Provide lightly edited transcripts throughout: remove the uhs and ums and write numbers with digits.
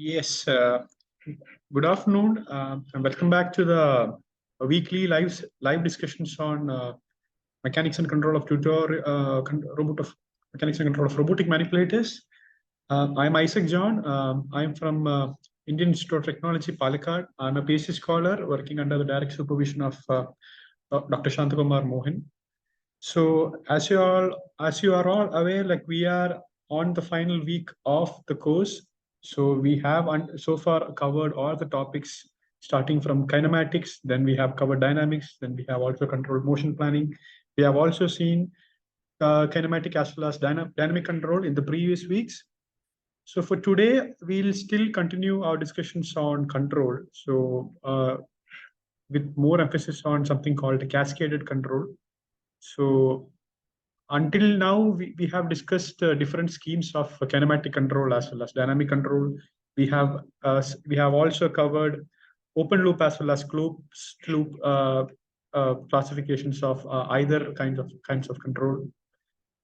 Yes, good afternoon, and welcome back to the weekly live discussions on mechanics and control of mechanics and control of robotic manipulators. I'm Isaac John. I'm from Indian Institute of Technology, Palakkad. I'm a PhD scholar working under the direct supervision of Dr. Shantakumar Mohan. So, as you are all aware, like we are on the final week of the course. So we have so far covered all the topics starting from kinematics, then we have covered dynamics, then we have also controlled motion planning. We have also seen kinematic as well as dynamic control in the previous weeks. So for today, we'll still continue our discussions on control. So with more emphasis on something called cascaded control. So until now, we have discussed different schemes of kinematic control as well as dynamic control. We have also covered open loop as well as closed loop classifications of either kinds of control.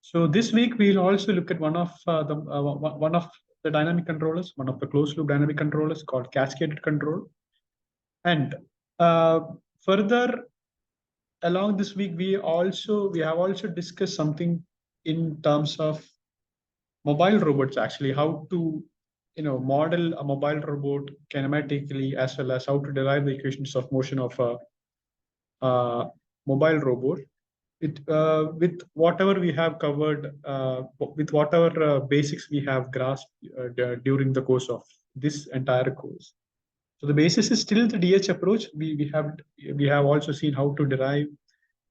So this week we'll also look at one of the dynamic controllers, one of the closed loop dynamic controllers called cascaded control, and further along this week, we have also discussed something in terms of mobile robots, actually, how to model a mobile robot kinematically, as well as how to derive the equations of motion of a mobile robot. With whatever we have covered, with whatever basics we have grasped during the course of this entire course. So the basis is still the DH approach. We have also seen how to derive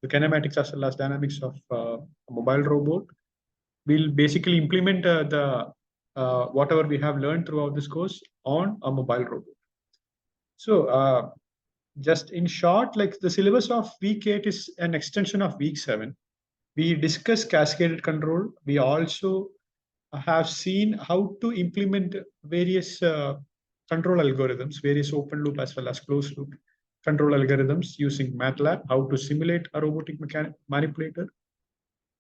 the kinematics as well as dynamics of a mobile robot. We'll basically implement whatever we have learned throughout this course on a mobile robot. So just in short, like the syllabus of week 8 is an extension of week 7. We discuss cascaded control. We also have seen how to implement various control algorithms, various open loop as well as closed loop control algorithms using MATLAB, how to simulate a robotic manipulator.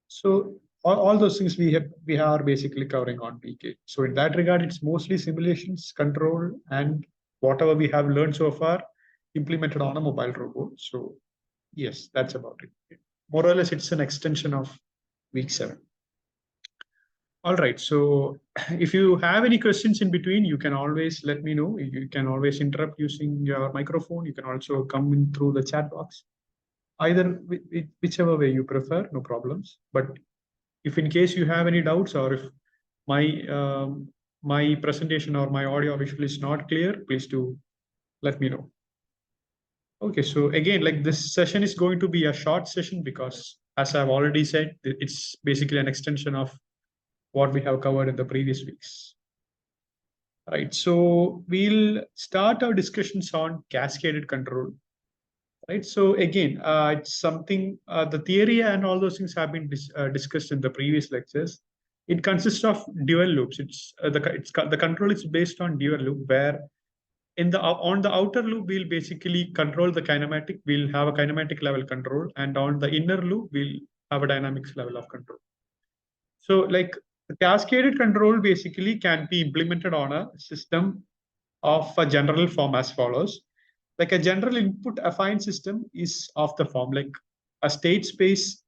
So all those things we are basically covering on week 8. So in that regard, it's mostly simulations, control, and whatever we have learned so far implemented on a mobile robot. So yes, that's about it. More or less, it's an extension of week 7. All right. So if you have any questions in between, you can always let me know. You can always interrupt using your microphone. You can also come in through the chat box. Either whichever way you prefer, no problems. But if in case you have any doubts, or if my presentation or my audio visual is not clear, please do let me know. Okay, so again, like this session is going to be a short session because, as I've already said, it's basically an extension of what we have covered in the previous weeks. Right, so we'll start our discussions on cascaded control. Right, so again, it's something, the theory and all those things have been discussed in the previous lectures. It consists of dual loops. The control is based on dual loop, where on the outer loop, we'll basically control the kinematic. We'll have a kinematic level control, and on the inner loop, we'll have a dynamics level of control. So like the cascaded control basically can be implemented on a system of a general form as follows. Like a general input affine system is of the form like a state space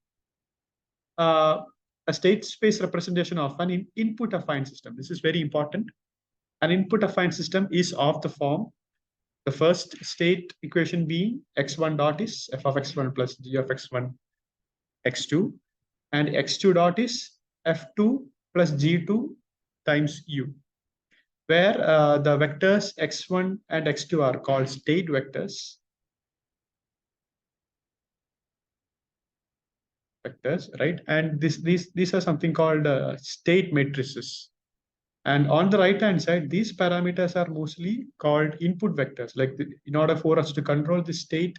representation of an input affine system. This is very important. An input affine system is of the form, the first state equation being x1 dot is f of x1 plus g of x1 x2, and x2 dot is f2 plus g2 times u, where the vectors x1 and x2 are called state vectors. Right? And these are something called state matrices. And on the right-hand side, these parameters are mostly called input vectors. Like in order for us to control the state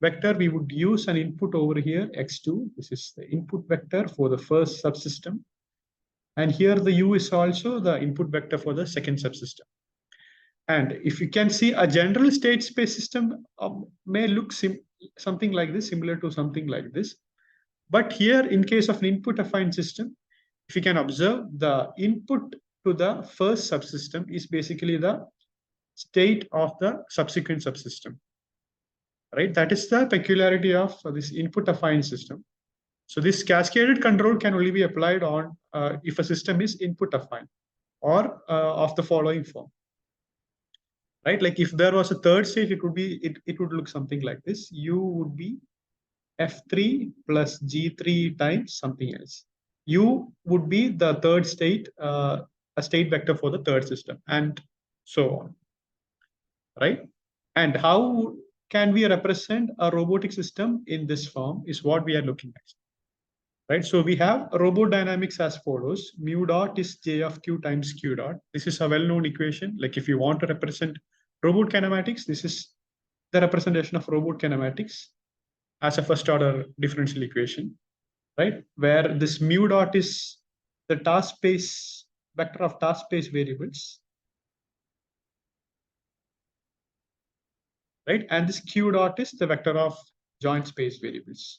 vector, we would use an input over here, x2. This is the input vector for the first subsystem. And here the u is also the input vector for the second subsystem. And if you can see, a general state space system may look something like this, similar to something like this. But here, in case of an input affine system, if you can observe, the input to the first subsystem is basically the state of the subsequent subsystem, right? That is the peculiarity of this input affine system. So this cascaded control can only be applied on if a system is input affine or of the following form, right? Like if there was a third state, it would look something like this. U would be F3 plus G3 times something else. U would be the third state, a state vector for the third system, and so on, right? And how can we represent a robotic system in this form is what we are looking at, right? So we have robot dynamics as follows. Mu dot is J of Q times Q dot. This is a well-known equation. Like if you want to represent robot kinematics, this is the representation of robot kinematics as a first order differential equation, right? Where this mu dot is the task space vector of task space variables, right? And this Q dot is the vector of joint space variables,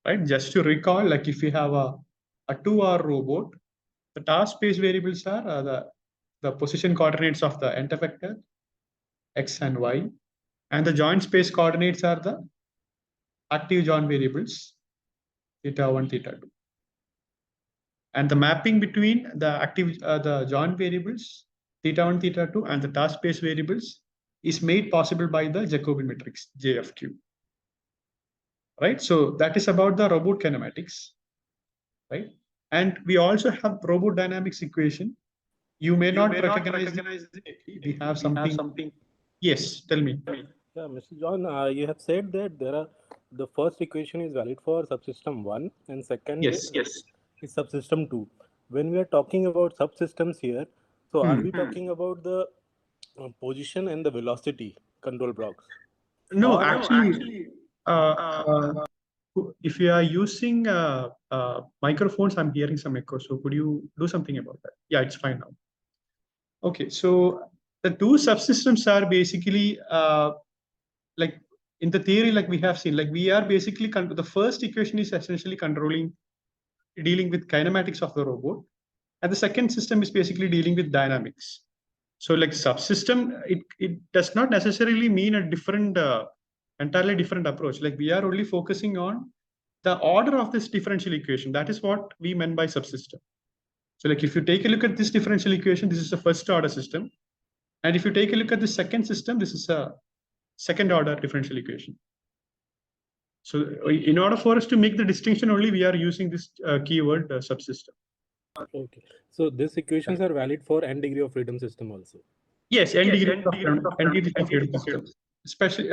right? Just to recall, like if you have a 2R robot, the task space variables are the position coordinates of the enter vector, X and Y, and the joint space coordinates are the active joint variables, theta 1, theta 2. And the mapping between the joint variables, theta 1, theta 2, and the task space variables is made possible by the Jacobian matrix, J of Q. Right? So that is about the robot kinematics, right? And we also have robot dynamics equation. You may not recognize it. We have something. Yes, tell me. Yeah, Mr. John, you have said that the first equation is valid for subsystem 1 and second is subsystem 2. When we are talking about subsystems here, so are we talking about the position and the velocity control blocks? No, actually, if you are using microphones, I'm hearing some echo. So could you do something about that? Yeah, it's fine now. Okay, so the two subsystems are basically like in the theory, like we have seen, like we are basically the first equation is essentially dealing with kinematics of the robot, and the second system is basically dealing with dynamics. So like subsystem, it does not necessarily mean a different, entirely different approach. Like we are only focusing on the order of this differential equation. That is what we meant by subsystem. So like if you take a look at this differential equation, this is a first order system. And if you take a look at the second system, this is a second order differential equation. So in order for us to make the distinction only, we are using this keyword subsystem. Okay. So these equations are valid for n degree of freedom system also. Yes, n degree of freedom system. Especially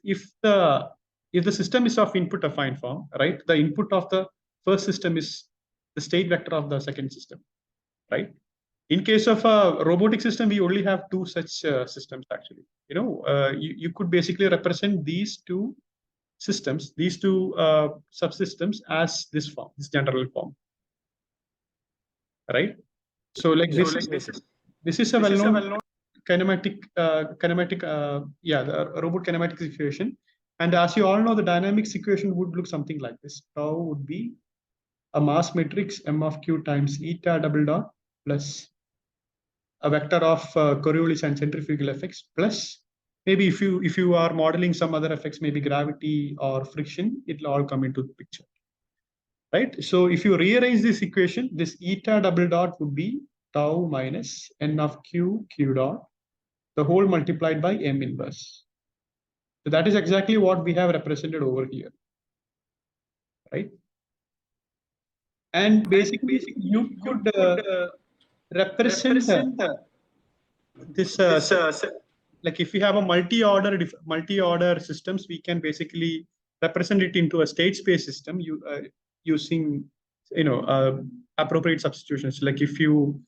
if the system is of input affine form, right? The input of the first system is the state vector of the second system, right? In case of a robotic system, we only have two such systems actually. You could basically represent these two systems, these two subsystems as this form, this general form, right? So like this is a well-known kinematic, the robot kinematics equation. And as you all know, the dynamics equation would look something like this. Tau would be a mass matrix M of Q times eta double dot plus a vector of Coriolis and centrifugal effects plus maybe if you are modeling some other effects, maybe gravity or friction, it'll all come into the picture, right? So if you rearrange this equation, this eta double dot would be tau minus n of Q dot, the whole multiplied by M inverse. So that is exactly what we have represented over here, right? And basically, you could represent this like if we have a multi-order systems, we can basically represent it into a state space system using appropriate substitutions. Like if you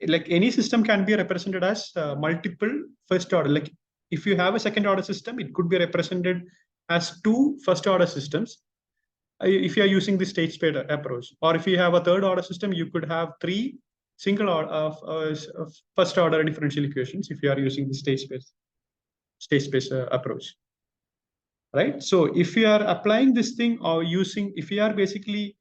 like any system can be represented as multiple first order. Like if you have a second order system, it could be represented as two first order systems if you are using the state space approach. Or if you have a third order system, you could have three single order of first order differential equations if you are using the state space approach, right? So if you are applying this thing or if you are basically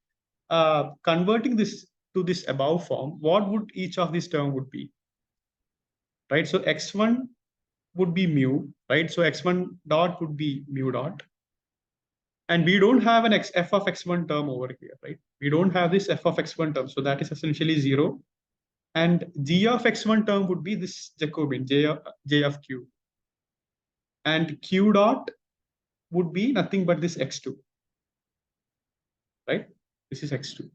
converting this to this above form, what would each of these term would be? Right. So x1 would be mu, right? So x1 dot would be mu dot. And we don't have an f of x1 term over here, right? We don't have this f of x1 term. So that is essentially 0. And g of x1 term would be this Jacobian, j of q. And q dot would be nothing but this x2, right? This is x2.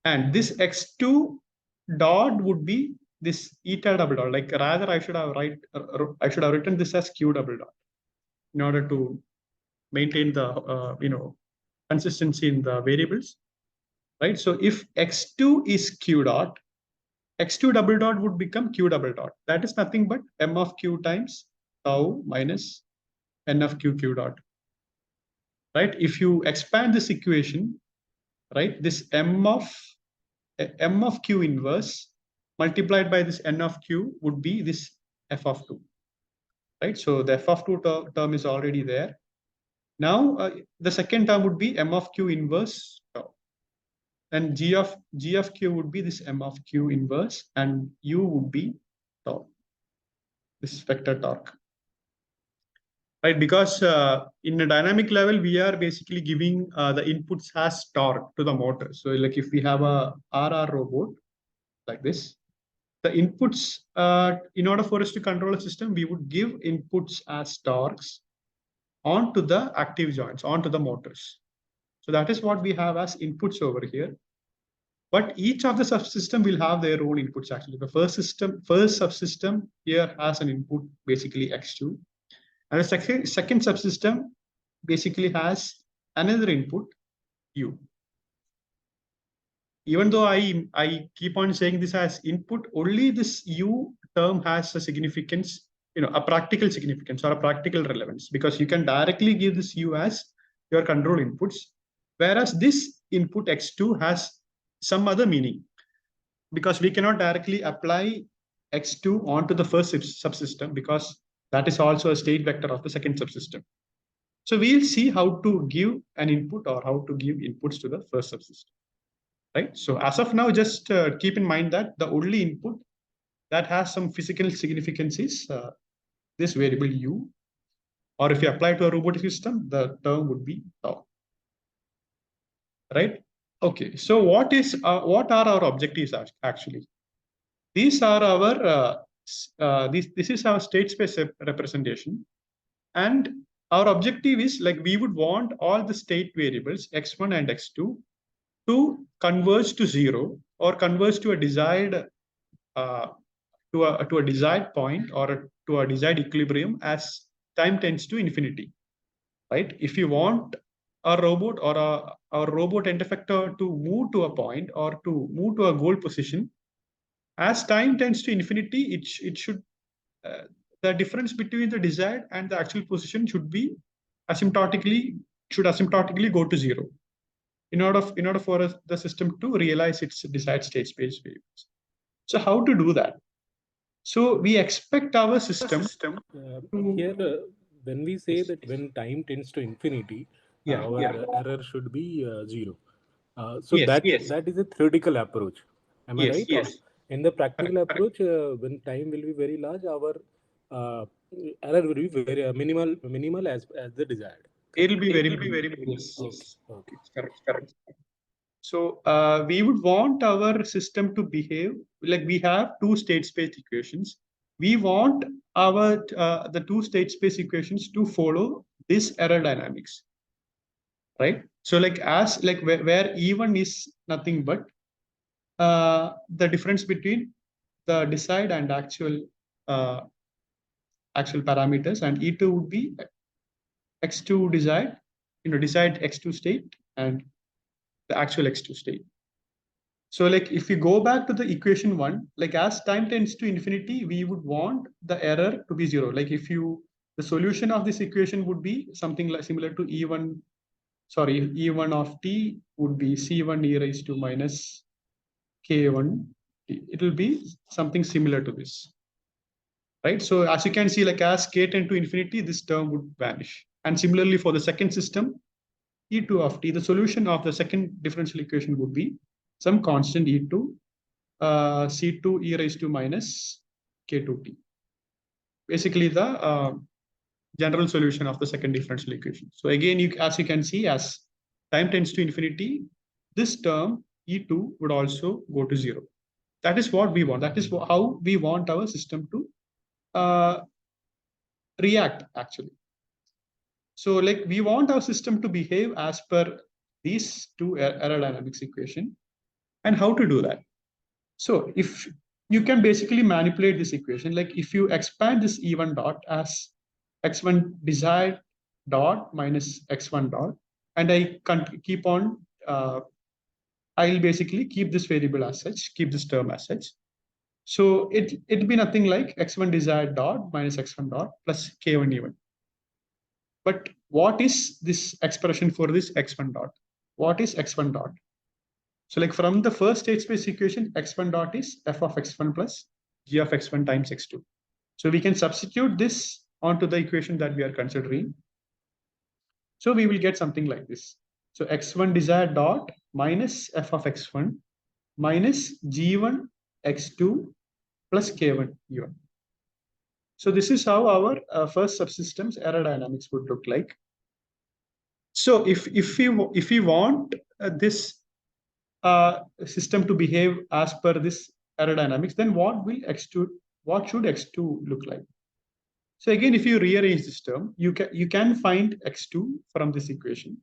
And this x2 dot would be this eta double dot. Like rather, I should have written this as q double dot in order to maintain the consistency in the variables, right? So if x2 is q dot, x2 double dot would become q double dot. That is nothing but m of q times tau minus n of q dot, right? If you expand this equation, right, this m of q inverse multiplied by this n of q would be this f of 2, right? So the f of 2 term is already there. Now the second term would be m of q inverse tau. And g of q would be this m of q inverse, and u would be tau, this vector torque, right? Because in a dynamic level, we are basically giving the inputs as torque to the motor. So like if we have a RR robot like this, the inputs, in order for us to control a system, we would give inputs as torques onto the active joints, onto the motors. So that is what we have as inputs over here. But each of the subsystem will have their own inputs actually. The first subsystem here has an input, basically x2. And the second subsystem basically has another input, u. Even though I keep on saying this as input, only this u term has a significance, a practical significance or a practical relevance, because you can directly give this u as your control inputs, whereas this input x2 has some other meaning, because we cannot directly apply x2 onto the first subsystem, because that is also a state vector of the second subsystem. So we'll see how to give an input or how to give inputs to the first subsystem, right? So as of now, just keep in mind that the only input that has some physical significance is this variable u, or if you apply to a robotic system, the term would be tau, right? Okay, so what are our objectives actually? These are our this is our state space representation, and our objective is like we would want all the state variables x1 and x2 to converge to 0 or converge to a desired to a desired point or to a desired equilibrium as time tends to infinity, right? If you want a robot or a robot end effector to move to a point or to move to a goal position, as time tends to infinity, it should the difference between the desired and the actual position should be asymptotically go to 0 in order for the system to realize its desired state space variables. So how to do that? So we expect our system here when we say that when time tends to infinity, our error should be 0. So that is a theoretical approach. Am I right? Yes. In the practical approach, when time will be very large, our error will be very minimal as the desired. It will be very minimal. Yes. Okay. Correct. So we would want our system to behave like we have two state space equations. We want our the two state space equations to follow this error dynamics, right? So like as like where E1 is nothing but the difference between the desired and actual parameters, and E2 would be x2 desired, desired x2 state and the actual x2 state. So like if we go back to the equation 1, like as time tends to infinity, we would want the error to be 0. Like if the solution of this equation would be something like similar to E1 of t would be C1 e raised to minus K1 t. It will be something similar to this, right? So as you can see, like as k tend to infinity, this term would vanish. And similarly for the second system, E2 of t, the solution of the second differential equation would be some constant E2, C2 e raised to minus K2t. Basically the general solution of the second differential equation. So again, as you can see, as time tends to infinity, this term E2 would also go to 0. That is what we want. That is how we want our system to react actually. So like we want our system to behave as per these two aerodynamics equation. And how to do that? So if you can basically manipulate this equation, like if you expand this E1 dot as x1 desired dot minus x1 dot, and I can keep on, I'll basically keep this variable as such, keep this term as such. So it'll be nothing like x1 desired dot minus x1 dot plus k1 E1. But what is this expression for this x1 dot? What is x1 dot? So like from the first state space equation, x1 dot is f of x1 plus g of x1 times x2. So we can substitute this onto the equation that we are considering. So we will get something like this. So x1 desired dot minus f of x1 minus g1 x2 plus k1 u1. So this is how our first subsystems aerodynamics would look like. So if we want this system to behave as per this aerodynamics, then what should x2 look like? So again, if you rearrange this term, you can find x2 from this equation.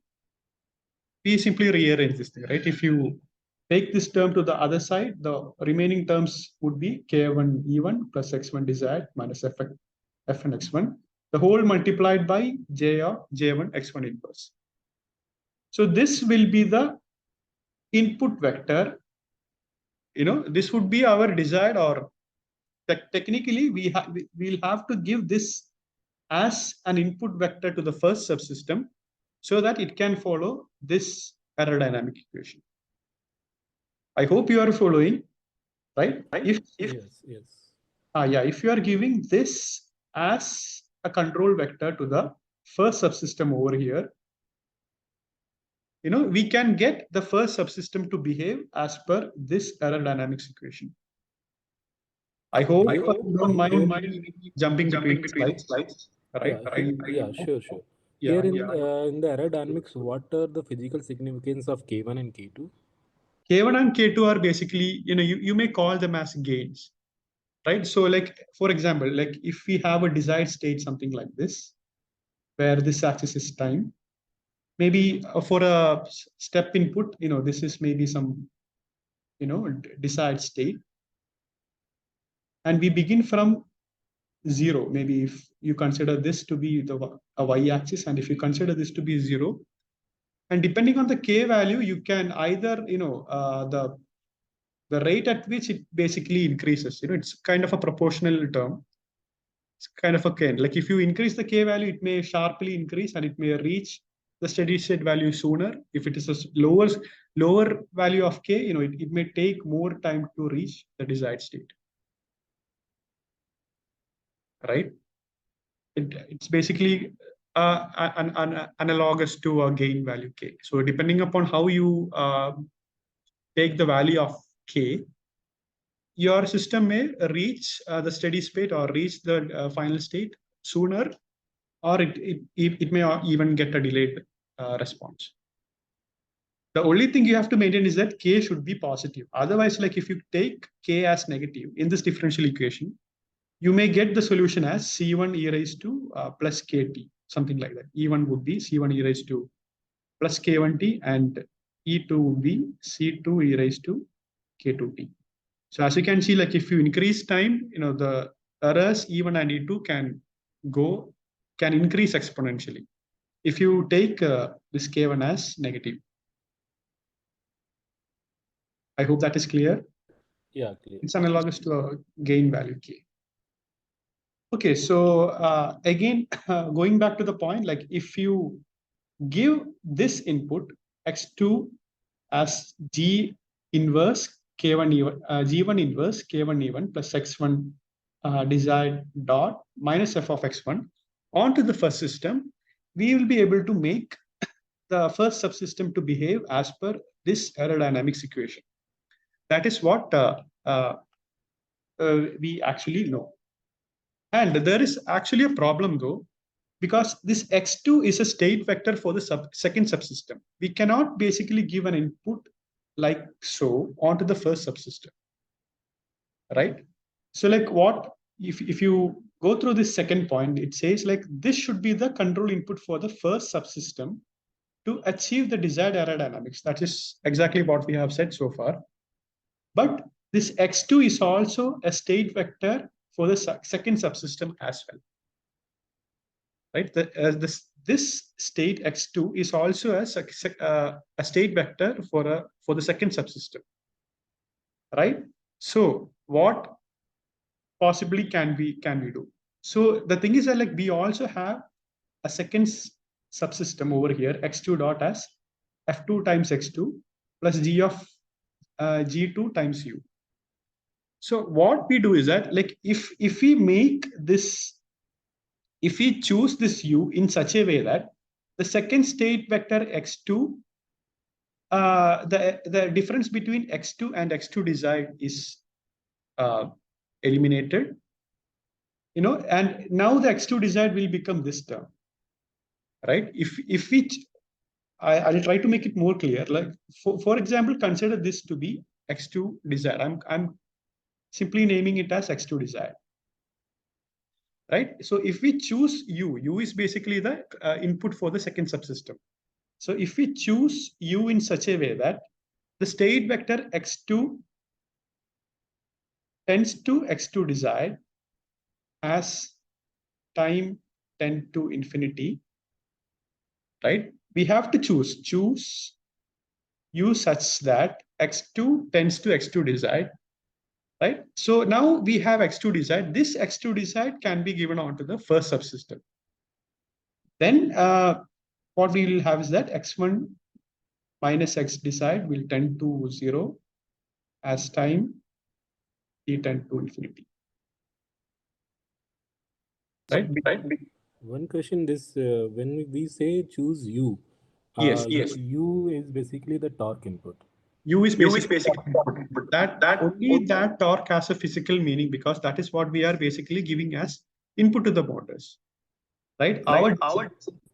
We simply rearrange this thing, right? If you take this term to the other side, the remaining terms would be k1 e1 plus x1 desired minus fn x1, the whole multiplied by j of j1 x1 inverse. So this will be the input vector. This would be our desired, or technically we'll have to give this as an input vector to the first subsystem so that it can follow this aerodynamic equation. I hope you are following, right? If yes. If you are giving this as a control vector to the first subsystem over here, we can get the first subsystem to behave as per this aerodynamics equation. I hope you don't mind jumping between slides. Right? Sure. Yeah. Here in the aerodynamics, what are the physical significance of K1 and K2? K1 and K2 are basically, you may call them as gains, right? So like, for example, like if we have a desired state, something like this, where this axis is time, maybe for a step input, this is maybe some, desired state. And we begin from 0. Maybe if you consider this to be a y-axis, and if you consider this to be 0, and depending on the k value, you can either, the rate at which it basically increases, it's kind of a proportional term. It's kind of a cane. Like if you increase the k value, it may sharply increase and it may reach the steady state value sooner. If it is a lower value of k, it may take more time to reach the desired state. Right? It's basically analogous to a gain value k. So depending upon how you take the value of k, your system may reach the steady state or reach the final state sooner, or it may even get a delayed response. The only thing you have to maintain is that k should be positive. Otherwise, like if you take k as negative in this differential equation, you may get the solution as C1 e raised to plus KT, something like that. E1 would be C1 e raised to plus K1T, and E2 would be C2 e raised to K2T. So as you can see, like if you increase time, the errors E1 and E2 can increase exponentially if you take this K1 as negative. I hope that is clear. Yeah, clear. It's analogous to a gain value K. Okay, so again, going back to the point, like if you give this input x2 as G inverse K1 E1, G1 inverse K1 E1 plus x1 desired dot minus f of x1 onto the first system, we will be able to make the first subsystem to behave as per this aerodynamics equation. That is what we actually know. And there is actually a problem though, because this x2 is a state vector for the second subsystem. We cannot basically give an input like so onto the first subsystem, right? So like what, if you go through this second point, it says like this should be the control input for the first subsystem to achieve the desired aerodynamics. That is exactly what we have said so far. But this x2 is also a state vector for the second subsystem as well, right? This state x2 is also a state vector for the second subsystem, right? So what possibly can we do? So the thing is that like we also have a second subsystem over here, x2 dot as f2 times x2 plus g of g2 times u. So what we do is that like if we make this, if we choose this u in such a way that the second state vector x2, the difference between x2 and x2 desired is eliminated, you know, and now the x2 desired will become this term, right? If we, I'll try to make it more clear. Like for example, consider this to be x2 desired. I'm simply naming it as x2 desired, right? So if we choose u is basically the input for the second subsystem. So if we choose u in such a way that the state vector x2 tends to x2 desired as time tend to infinity, right? We have to choose u such that x2 tends to x2 desired, right? So now we have x2 desired. This x2 desired can be given onto the first subsystem. Then what we will have is that x1 minus x desired will tend to 0 as time t tend to infinity. Right? One question: this when we say choose u, Yes. u is basically the torque input. U is basically that only that torque has a physical meaning, because that is what we are basically giving as input to the motors, right?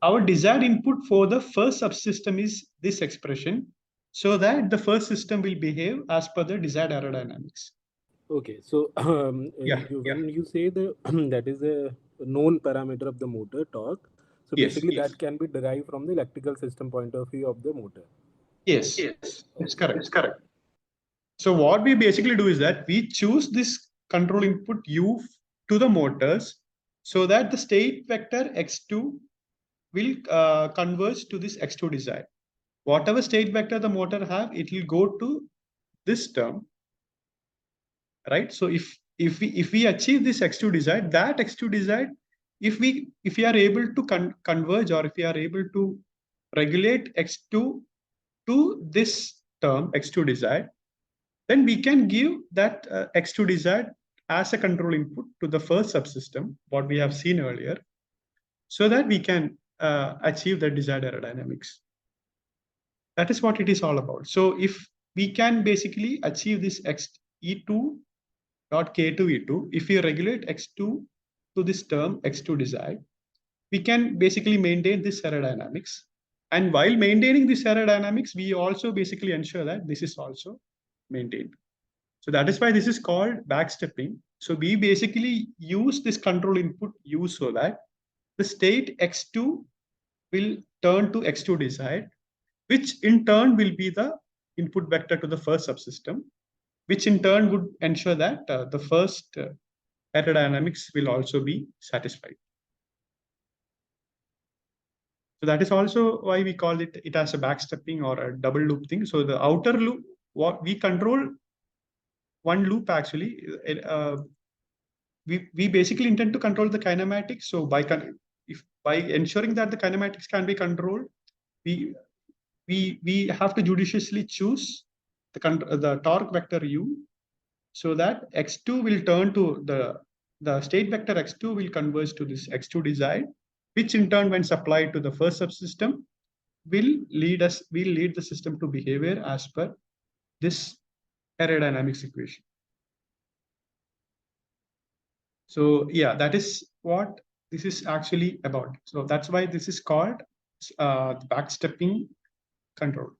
Our desired input for the first subsystem is this expression, so that the first system will behave as per the desired aerodynamics. Okay, so when you say the that is a known parameter of the motor torque, so basically that can be derived from the electrical system point of view of the motor. Yes, it's correct. It's correct. So what we basically do is that we choose this control input u to the motors, so that the state vector x2 will converge to this x2 desired. Whatever state vector the motor have, it will go to this term, right? So if we achieve this x2 desired, that x2 desired, if we are able to converge, or if we are able to regulate x2 to this term x2 desired, then we can give that x2 desired as a control input to the first subsystem, what we have seen earlier, so that we can achieve the desired aerodynamics. That is what it is all about. So if we can basically achieve this e2 dot k2 e2, if we regulate x2 to this term x2 desired, we can basically maintain this aerodynamics. And while maintaining this aerodynamics, we also basically ensure that this is also maintained. So that is why this is called backstepping. So we basically use this control input u so that the state x2 will turn to x2 desired, which in turn will be the input vector to the first subsystem, which in turn would ensure that the first aerodynamics will also be satisfied. So that is also why we call it as a backstepping or a double loop thing. So the outer loop, what we control one loop actually, we basically intend to control the kinematics. So by ensuring that the kinematics can be controlled, we have to judiciously choose the torque vector u, so that x2 will turn to the state vector x2 will converge to this x2 desired, which in turn, when supplied to the first subsystem, will lead the system to behavior as per this aerodynamics equation. So yeah, that is what this is actually about. So that's why this is called backstepping control,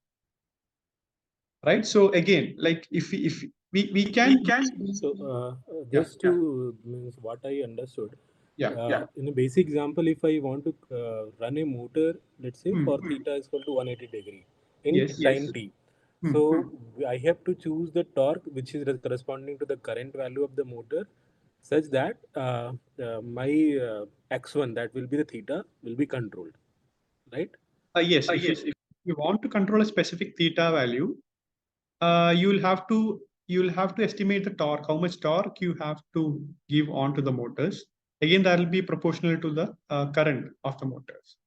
right? So again, like if we can So just to means what I understood. yeah. In a basic example, if I want to run a motor, let's say for theta is equal to 180 degree in Yes. time t. So I have to choose the torque which is corresponding to the current value of the motor, such that my x1, that will be the theta, will be controlled, right? Yes, if you want to control a specific theta value, you'll have to estimate the torque, how much torque you have to give on to the motors. Again, that will be proportional to the current of the motors,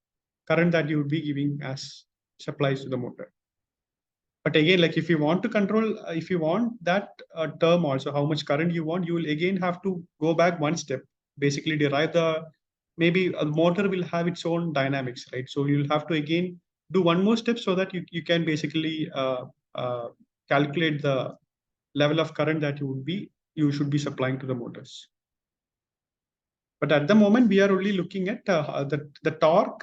current that you would be giving as supplies to the motor. But again, like if you want to control, if you want that term also, how much current you want, you will again have to go back one step, basically derive the, maybe a motor will have its own dynamics, right? So you'll have to again do one more step so that you can basically uh, calculate the level of current that you should be supplying to the motors. But at the moment, we are only looking at the torque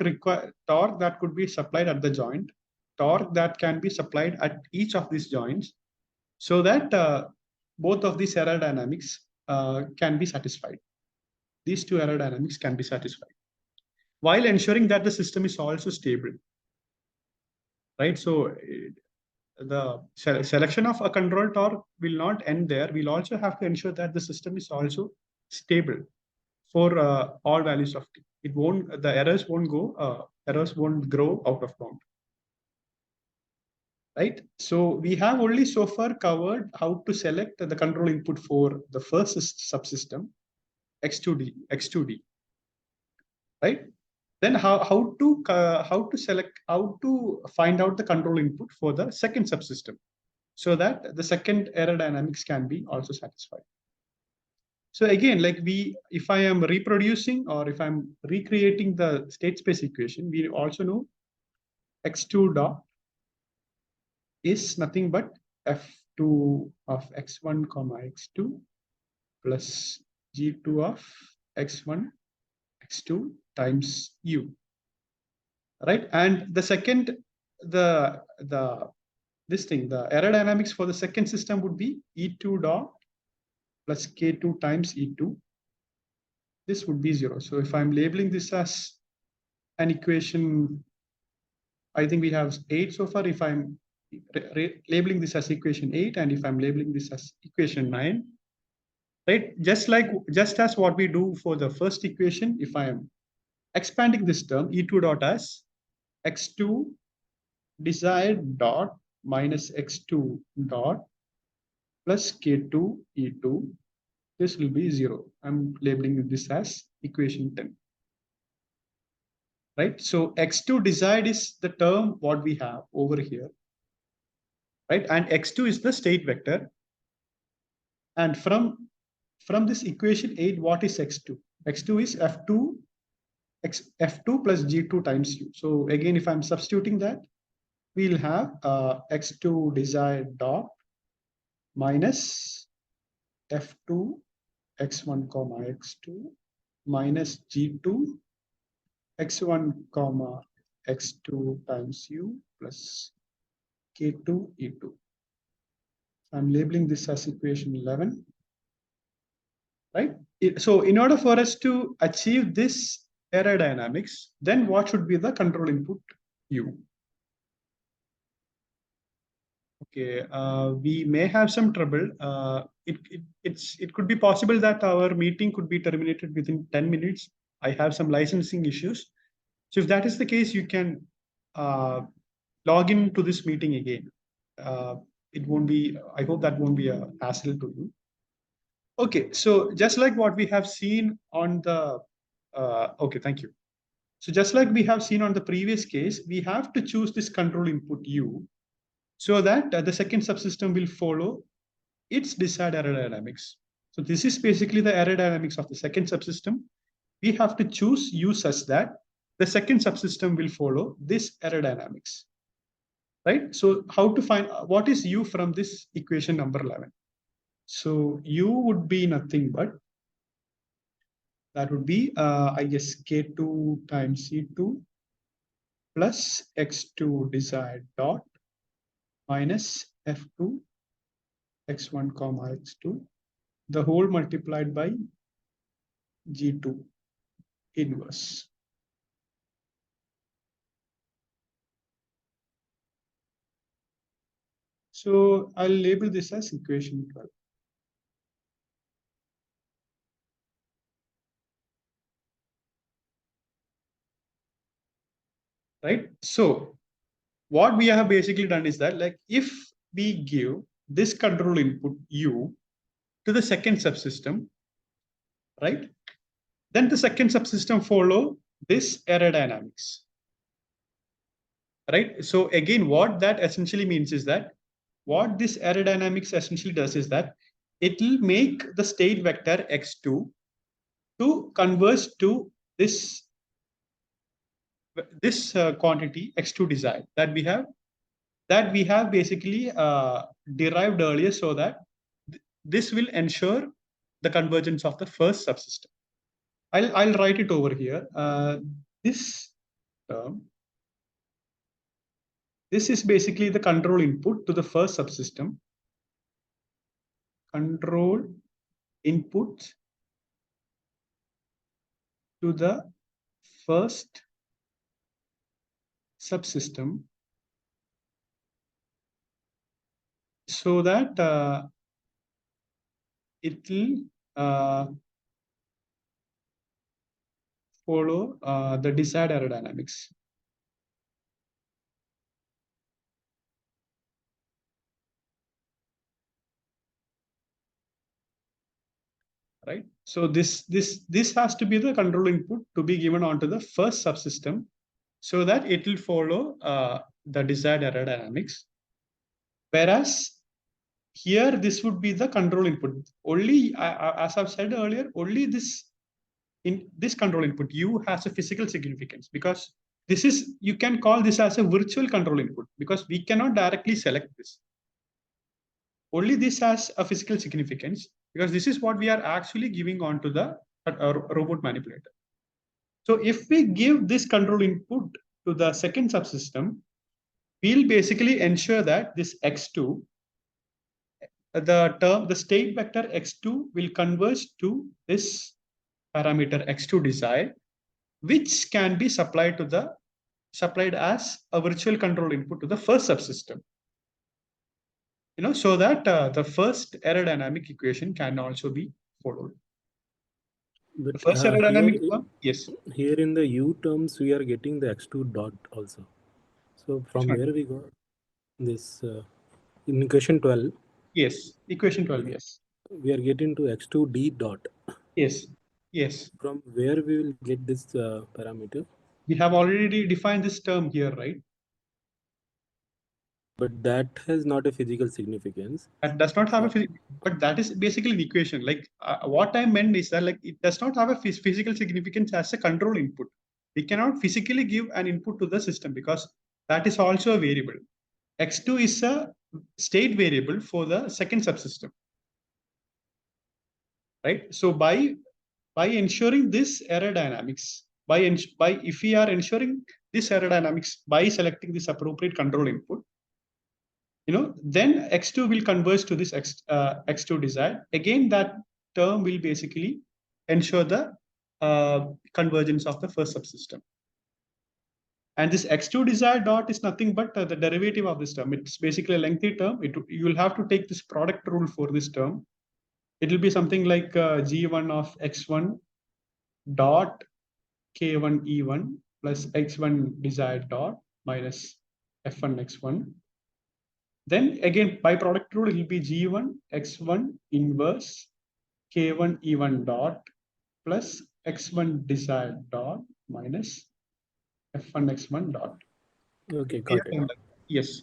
that could be supplied at the joint, torque that can be supplied at each of these joints, so that both of these aerodynamics can be satisfied. These two aerodynamics can be satisfied while ensuring that the system is also stable, right? So the selection of a control torque will not end there. We'll also have to ensure that the system is also stable for all values of t. It won't, the errors won't grow out of bound. Right? So we have only so far covered how to select the control input for the first subsystem, X2D, right? Then how to find out the control input for the second subsystem, so that the second aerodynamics can be also satisfied. So again, like if I am reproducing or if I'm recreating the state space equation, we also know X2 dot is nothing but F2 of X1 comma X2 plus G2 of X1 X2 times U, right? And the second, the aerodynamics for the second system would be E2 dot plus K2 times E2. This would be 0. So if I'm labeling this as an equation, I think we have 8 so far. If I'm labeling this as equation 8, and if I'm labeling this as equation 9, right? Just as what we do for the first equation, if I am expanding this term, E2 dot as X2 desired dot minus X2 dot plus K2 E2, this will be 0. I'm labeling this as equation 10. Right? So X2 desired is the term what we have over here, right? And X2 is the state vector. And from this equation 8, what is X2? X2 is F2 plus G2 times U. So again, if I'm substituting that, we'll have X2 desired dot minus F2 X1 comma X2 minus G2 X1 comma X2 times U plus K2 E2. I'm labeling this as equation 11, right? So in order for us to achieve this aerodynamics, then what should be the control input U? Okay, we may have some trouble. It could be possible that our meeting could be terminated within 10 minutes. I have some licensing issues. So if that is the case, you can log into this meeting again. It won't be, I hope that won't be a hassle to you. Okay, so just like what we have seen on the, okay, thank you. So just like we have seen on the previous case, we have to choose this control input U, so that the second subsystem will follow its desired aerodynamics. So this is basically the aerodynamics of the second subsystem. We have to choose U such that the second subsystem will follow this error dynamics, right? So how to find what is U from this equation number 11? So U would be nothing but, that would be, I guess, K2 times C2 plus X2 desired dot minus F2 X1 comma X2, the whole multiplied by G2 inverse. So I'll label this as equation 12. Right? So what we have basically done is that, like, if we give this control input U to the second subsystem, right, then the second subsystem follow this error dynamics, right? So again, what that essentially means is that what this error dynamics essentially does is that it will make the state vector x2 to converge to this quantity x2 desired that we have basically derived earlier, so that this will ensure the convergence of the first subsystem. I'll write it over here. This term, this is basically the control input to the first subsystem. Control input to the first subsystem, so that it will follow the desired aerodynamics. Right. So this has to be the control input to be given onto the first subsystem, so that it will follow the desired aerodynamics. Whereas here, this would be the control input. Only, as I've said earlier, only this control input U has a physical significance, because this is, you can call this as a virtual control input, because we cannot directly select this. Only this has a physical significance, because this is what we are actually giving on to the robot manipulator. So if we give this control input to the second subsystem, we'll basically ensure that this x2, the state vector x2 will converge to this parameter x2 desired, which can be supplied as a virtual control input to the first subsystem. So that the first aerodynamic equation can also be followed. But The first aerodynamic one, yes. Here in the U terms, we are getting the x2 dot also. So from where we got this in equation 12? Yes, equation 12, yes. We are getting to x2 d dot. Yes, yes. From where we will get this parameter? We have already defined this term here, right? But that has not a physical significance. That does not have a physical, but that is basically an equation. Like what I meant is that, like, it does not have a physical significance as a control input. We cannot physically give an input to the system, because that is also a variable. X2 is a state variable for the second subsystem, right? So by ensuring this error dynamics, if we are ensuring this error dynamics by selecting this appropriate control input, then x2 will converge to this x2 desired. Again, that term will basically ensure the convergence of the first subsystem. And this x2 desired dot is nothing but the derivative of this term. It's basically a lengthy term. You will have to take this product rule for this term. It will be something like g1 of x1 dot k1 e1 plus x1 desired dot minus f1 x1. Then again, by product rule, it will be g1 x1 inverse k1 e1 dot plus x1 desired dot minus f1 x1 dot. Okay, got it. Yes.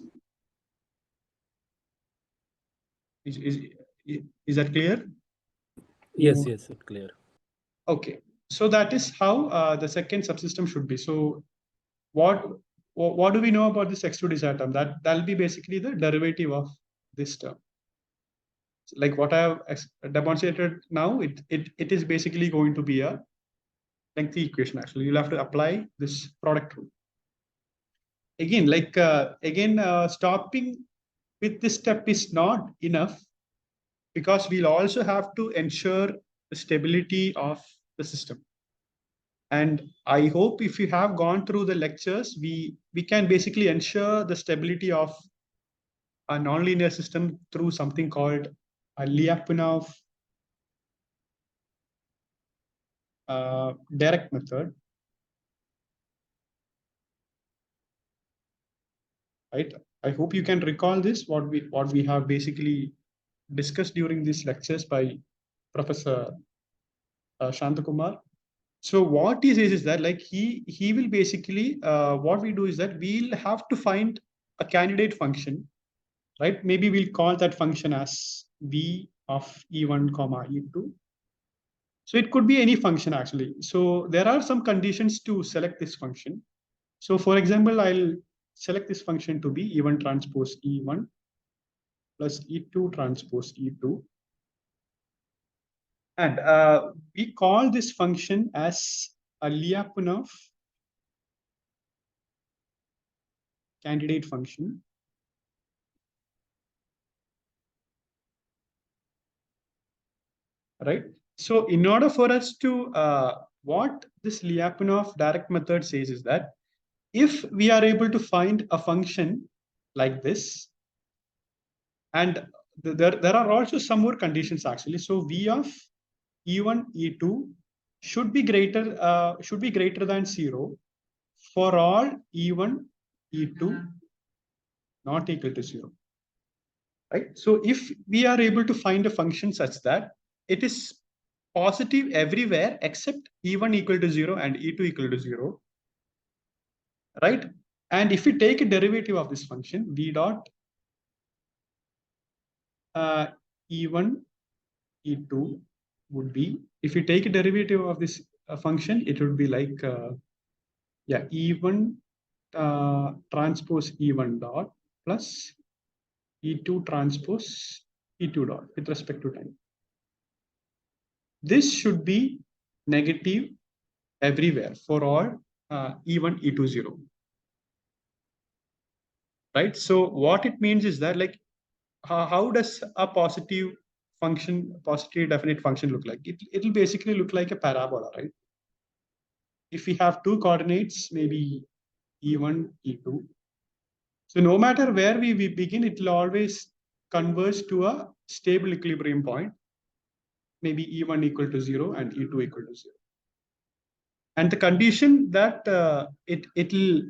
Is that clear? Yes, it's clear. Okay. So that is how the second subsystem should be. So what do we know about this x2 term? That'll be basically the derivative of this term. Like what I have demonstrated now, it is basically going to be a lengthy equation. Actually, you'll have to apply this product rule. Again, stopping with this step is not enough, because we'll also have to ensure the stability of the system. And I hope if you have gone through the lectures, we can basically ensure the stability of a nonlinear system through something called a Lyapunov direct method. Right? I hope you can recall this, what we have basically discussed during these lectures by Professor Shantakumar. So what he says is that, like, he will basically what we do is that we'll have to find a candidate function, right? Maybe we'll call that function as v of e1 comma e2. So it could be any function actually. So there are some conditions to select this function. So for example, I'll select this function to be e1 transpose e1 plus e2 transpose e2. And we call this function as a Lyapunov candidate function. Right? So in order for us to, what this Lyapunov direct method says is that if we are able to find a function like this, and there are also some more conditions actually. So v of e1, e2 should be greater than 0 for all e1, e2 not equal to 0. Right? So if we are able to find a function such that it is positive everywhere except e1 equal to 0 and e2 equal to 0, right? And if we take a derivative of this function, v dot e1, e2 would be, if we take a derivative of this function, it would be like, e1 transpose e1 dot plus e2 transpose e2 dot with respect to time. This should be negative everywhere for all e1, e2, 0. Right? So what it means is that, like, how does a positive definite function look like? It'll basically look like a parabola, right? If we have two coordinates, maybe e1, e2. So no matter where we begin, it will always converge to a stable equilibrium point, maybe e1 equal to 0 and e2 equal to 0. And the condition that it'll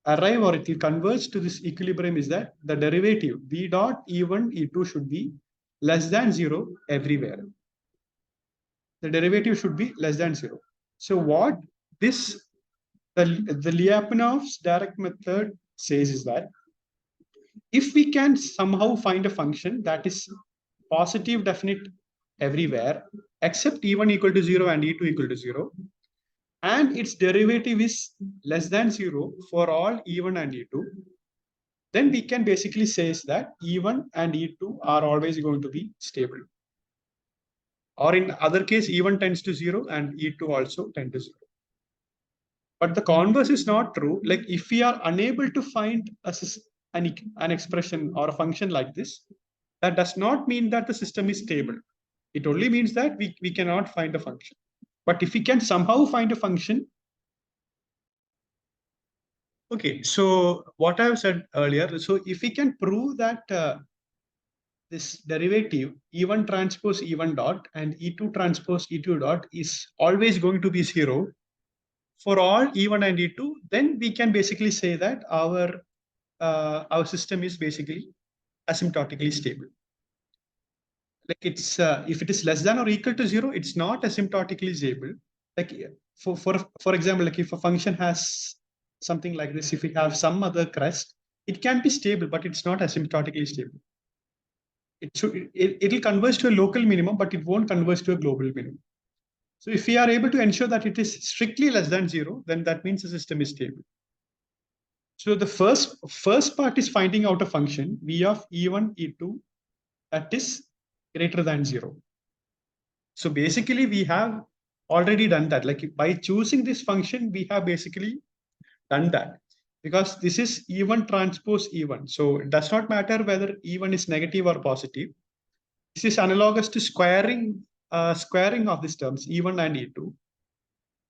arrive or it will converge to this equilibrium is that the derivative v dot e1, e2 should be less than 0 everywhere. The derivative should be less than 0. So what the Lyapunov's direct method says is that if we can somehow find a function that is positive definite everywhere except e1 equal to 0 and e2 equal to 0, and its derivative is less than 0 for all e1 and e2, then we can basically say that e1 and e2 are always going to be stable. Or in other case, e1 tends to 0 and e2 also tend to 0. But the converse is not true. Like, if we are unable to find an expression or a function like this, that does not mean that the system is stable. It only means that we cannot find a function. But if we can somehow find a function, okay, so what I've said earlier, so if we can prove that this derivative e1 transpose e1 dot and e2 transpose e2 dot is always going to be 0 for all e1 and e2, then we can basically say that our system is basically asymptotically stable. Like, it's if it is less than or equal to 0, it's not asymptotically stable. Like, for example, like if a function has something like this, if we have some other crest, it can be stable, but it's not asymptotically stable. It'll converge to a local minimum, but it won't converge to a global minimum. So if we are able to ensure that it is strictly less than 0, then that means the system is stable. So the first part is finding out a function v of e1, e2 that is greater than 0. So basically we have already done that. Like by choosing this function, we have basically done that, because this is E1 transpose E1. So it does not matter whether E1 is negative or positive. This is analogous to squaring of these terms, E1 and E2.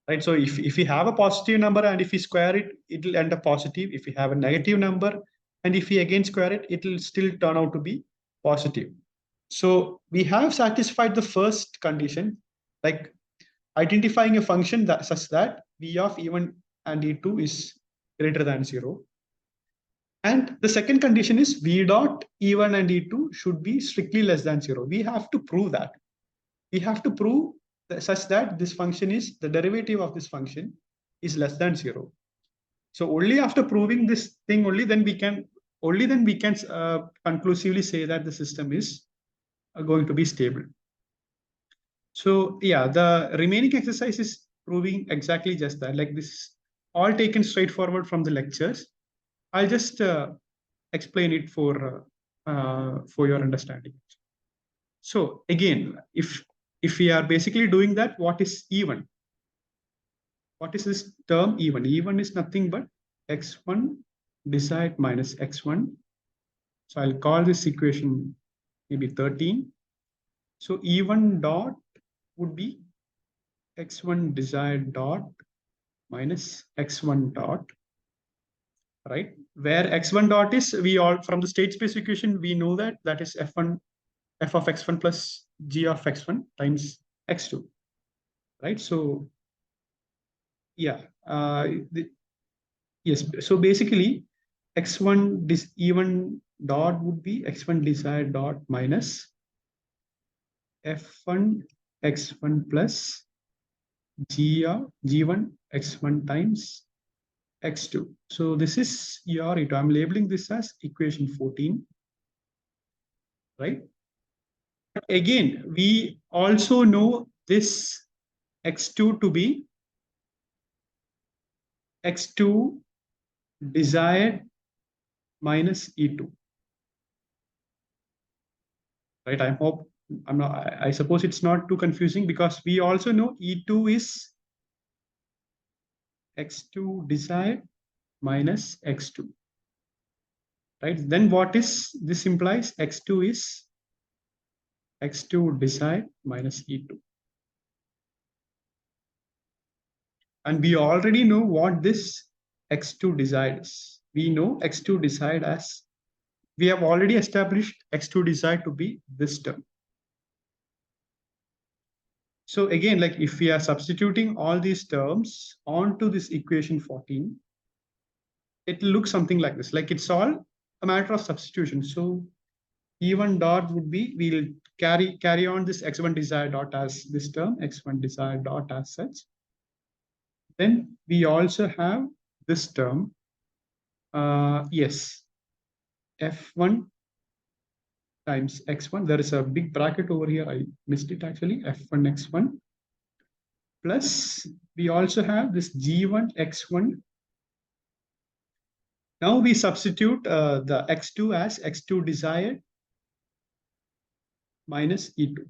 Right. So if we have a positive number and if we square it, it will end up positive. If we have a negative number and if we again square it, it will still turn out to be positive. So we have satisfied the first condition, like identifying a function that such that v of E1 and E2 is greater than 0. And the second condition is v dot E1 and E2 should be strictly less than 0. We have to prove that. We have to prove that such that this function is, the derivative of this function is less than 0. So only after proving this thing, only then we can conclusively say that the system is going to be stable. So yeah, the remaining exercise is proving exactly just that. Like this, all taken straightforward from the lectures. I'll just explain it for your understanding. So again, if we are basically doing that, what is E1? What is this term E1? E1 is nothing but x1 desired minus x1. So I'll call this equation maybe 13. So E1 dot would be x1 desired dot minus x1 dot, right? Where x1 dot is, we all from the state space equation, we know that that is f of x1 plus g of x1 times x2, right? So yeah, yes. So basically, x1 E1 dot would be x1 desired dot minus f1 x1 plus g1 x1 times x2. So this is your E2. I'm labeling this as equation 14, right? But again, we also know this x2 to be x2 desired minus E2, right? I suppose it's not too confusing, because we also know E2 is x2 desired minus x2, right? Then what is this implies? X2 is x2 desired minus E2. And we already know what this x2 desired is. We know x2 desired as, we have already established x2 desired to be this term. So again, like if we are substituting all these terms onto this equation 14, it looks something like this. Like it's all a matter of substitution. So E1 dot would be, we'll carry on this x1 desired dot as this term, x1 desired dot as such. Then we also have this term, yes, f1 times x1. There is a big bracket over here. I missed it actually. f1 x1 plus we also have this g1 x1. Now we substitute the x2 as x2 desired minus E2.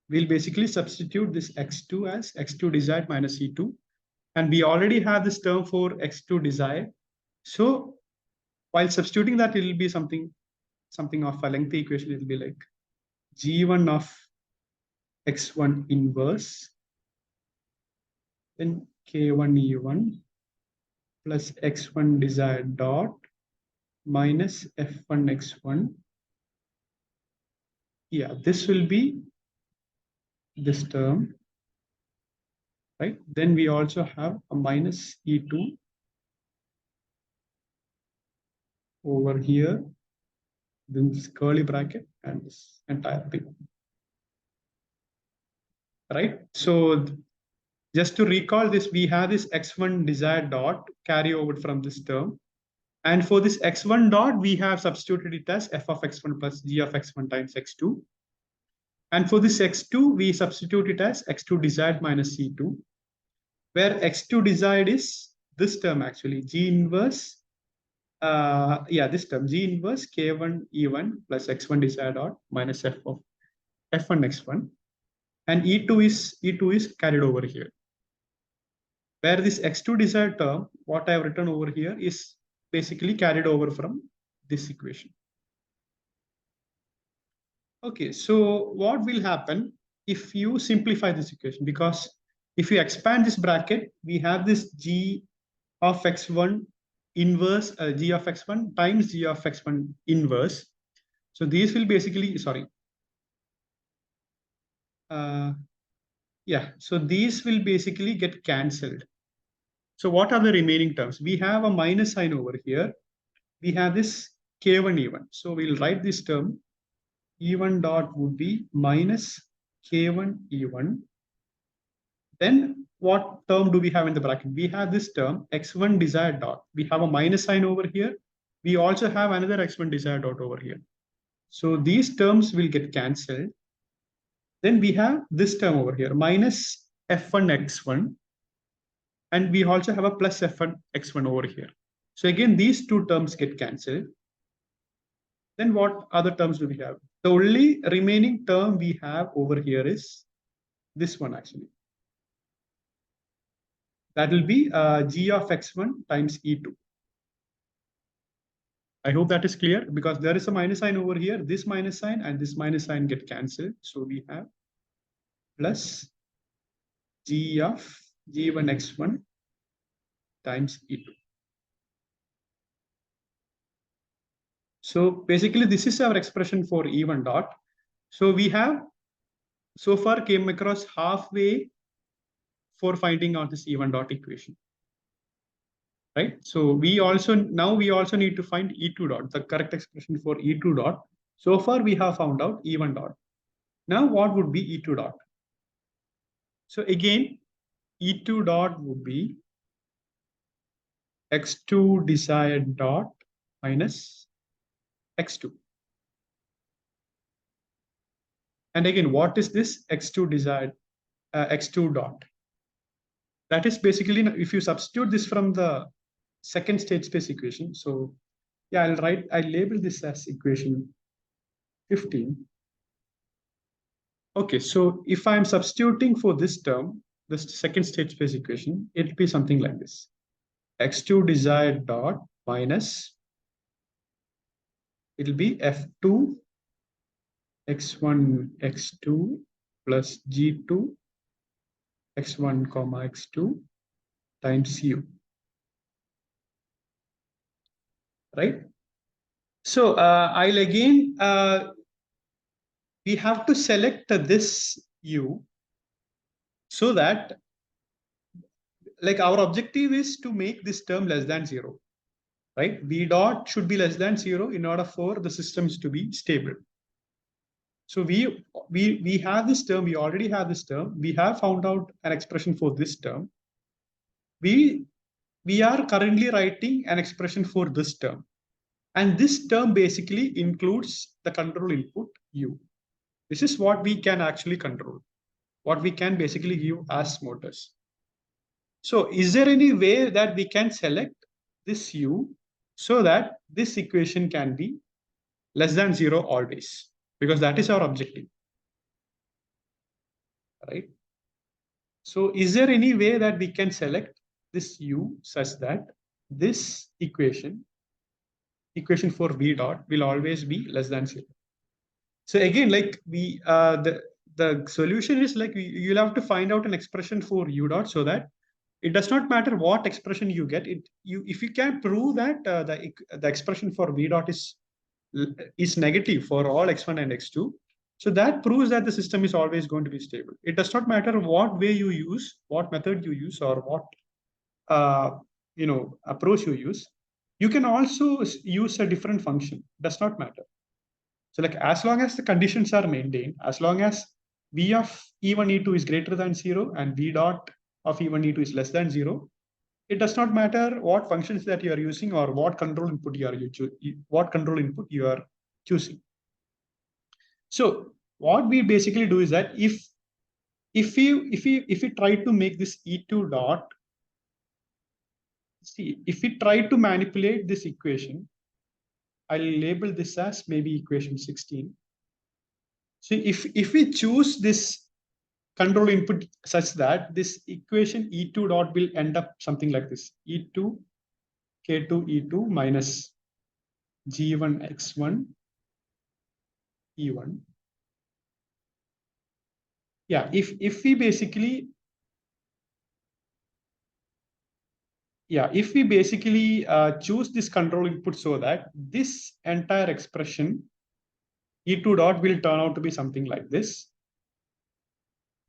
We'll basically substitute this x2 as x2 desired minus E2. And we already have this term for x2 desired. So while substituting that, it will be something of a lengthy equation. It will be like g1 of x1 inverse, then k1 e1 plus x1 desired dot minus f1 x1. Yeah, this will be this term, right? Then we also have a minus E2 over here, then this curly bracket and this entire thing, right? So just to recall this, we have this x1 desired dot carry over from this term. And for this x1 dot, we have substituted it as f of x1 plus g of x1 times x2. And for this x2, we substitute it as x2 desired minus C2, where x2 desired is this term actually, G inverse, this term, G inverse K1 E1 plus x1 desired dot minus F of F1 x1. And E2 is carried over here, where this x2 desired term, what I have written over here, is basically carried over from this equation. Okay, so what will happen if you simplify this equation? Because if you expand this bracket, we have this G of x1 inverse, G of x1 times G of x1 inverse. So these will basically, so these will basically get cancelled. So what are the remaining terms? We have a minus sign over here. We have this K1 E1. So we'll write this term. E1 dot would be minus K1 E1. Then what term do we have in the bracket? We have this term x1 desired dot. We have a minus sign over here. We also have another x1 desired dot over here. So these terms will get cancelled. Then we have this term over here, minus f1 x1. And we also have a plus f1 x1 over here. So again, these two terms get cancelled. Then what other terms do we have? The only remaining term we have over here is this one actually. That will be G of x1 times E2. I hope that is clear, because there is a minus sign over here. This minus sign and this minus sign get cancelled. So we have plus G of G1 x1 times E2. So basically, this is our expression for E1 dot. So we have so far came across halfway for finding out this E1 dot equation. Right? So we also need to find E2 dot, the correct expression for E2 dot. So far we have found out E1 dot. Now what would be E2 dot? So again, E2 dot would be x2 desired dot minus x2. And again, what is this x2 desired, x2 dot? That is basically, if you substitute this from the second state space equation. So yeah, I'll label this as equation 15. Okay, so if I'm substituting for this term, this second state space equation, it'll be something like this. x2 desired dot minus, it'll be f2 x1 x2 plus g2 x1 comma x2 times u. Right? So I'll again, we have to select this u so that, like, our objective is to make this term less than 0, right? V dot should be less than 0 in order for the systems to be stable. So we have this term, we already have this term, we have found out an expression for this term. We are currently writing an expression for this term. And this term basically includes the control input u. This is what we can actually control, what we can basically give as motors. So is there any way that we can select this u so that this equation can be less than 0 always? Because that is our objective, right? So is there any way that we can select this u such that this equation for v dot will always be less than 0? So again, like the solution is like you'll have to find out an expression for u dot so that it does not matter what expression you get. If you can prove that the expression for v dot is negative for all x1 and x2, so that proves that the system is always going to be stable. It does not matter what way you use, what method you use, or what approach you use. You can also use a different function. Does not matter. So like as long as the conditions are maintained, as long as v of e1 e2 is greater than 0 and v dot of e1 e2 is less than 0, it does not matter what functions that you are using or what control input you are choosing. So what we basically do is that if we try to make this E2 dot, see, if we try to manipulate this equation, I'll label this as maybe equation 16. So if we choose this control input such that this equation E2 dot will end up something like this: E2 K2 E2 minus G1 X1 E1. Yeah, if we basically choose this control input so that this entire expression E2 dot will turn out to be something like this,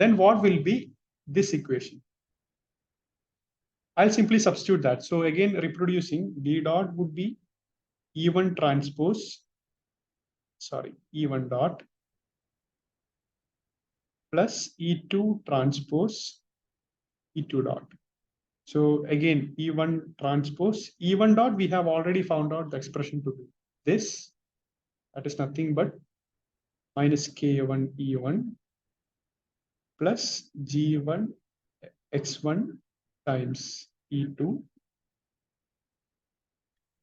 then what will be this equation? I'll simply substitute that. So again, reproducing, D dot would be E1 transpose, sorry, E1 dot plus E2 transpose E2 dot. So again, E1 transpose, E1 dot, we have already found out the expression to be this. That is nothing but minus K1 E1 plus G1 X1 times E2.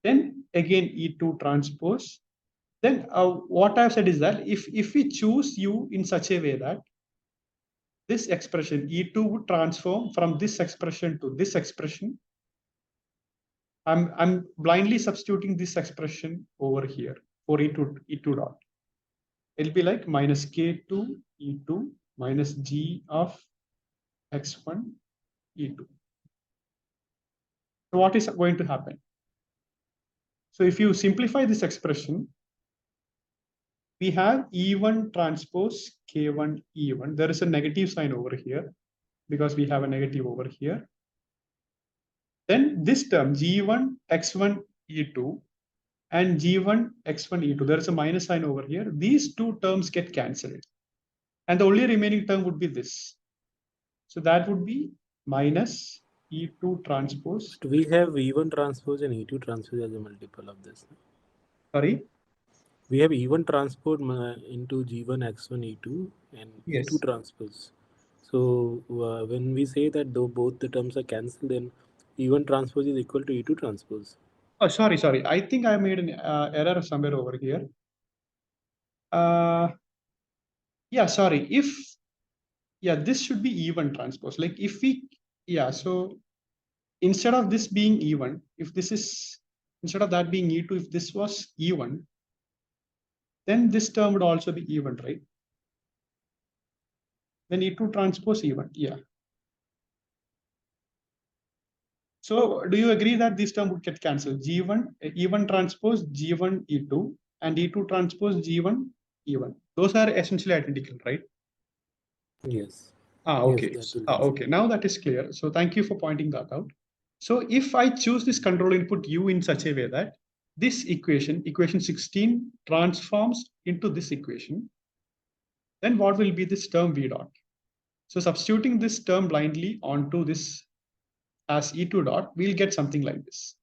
Then again E2 transpose. Then what I've said is that if we choose U in such a way that this expression E2 would transform from this expression to this expression, I'm blindly substituting this expression over here for E2 dot. It'll be like minus K2 E2 minus G of X1 E2. So what is going to happen? So if you simplify this expression, we have E1 transpose K1 E1. There is a negative sign over here because we have a negative over here. Then this term G1 X1 E2 and G1 X1 E2, there is a minus sign over here. These two terms get cancelled. And the only remaining term would be this. So that would be minus E2 transpose. We have E1 transpose and E2 transpose as a multiple of this. Sorry? We have E1 transpose into G1 X1 E2 and Yes. E2 transpose. So when we say that though both the terms are cancelled, then E1 transpose is equal to E2 transpose. Oh, sorry. I think I made an error somewhere over here. Yeah, sorry. This should be E1 transpose. Like if we, so instead of this being E1, if this is, instead of that being E2, if this was E1, then this term would also be E1, right? Then E2 transpose E1, yeah. So do you agree that this term would get cancelled? G1, E1 transpose G1 E2 and E2 transpose G1 E1. Those are essentially identical, right? Yes. Okay. Yes, Okay. Now that is clear. So thank you for pointing that out. So if I choose this control input U in such a way that this equation, equation 16, transforms into this equation, then what will be this term V dot? So substituting this term blindly onto this as E2 dot, we'll get something like this.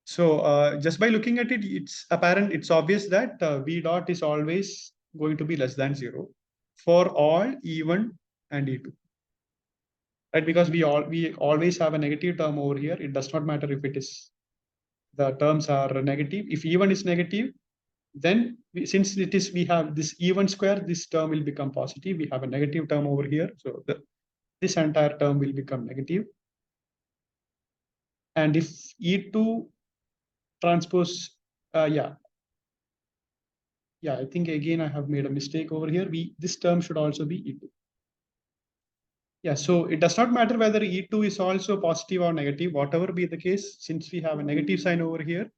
So just by looking at it, it's apparent, it's obvious that V dot is always going to be less than 0 for all E1 and E2. Right? Because we always have a negative term over here. It does not matter if it is, the terms are negative. If E1 is negative, then since it is, we have this E1 square, this term will become positive. We have a negative term over here. So this entire term will become negative. And if E2 transpose, I think again I have made a mistake over here. This term should also be E2. Yeah, so it does not matter whether E2 is also positive or negative, whatever be the case, since we have a negative sign over here,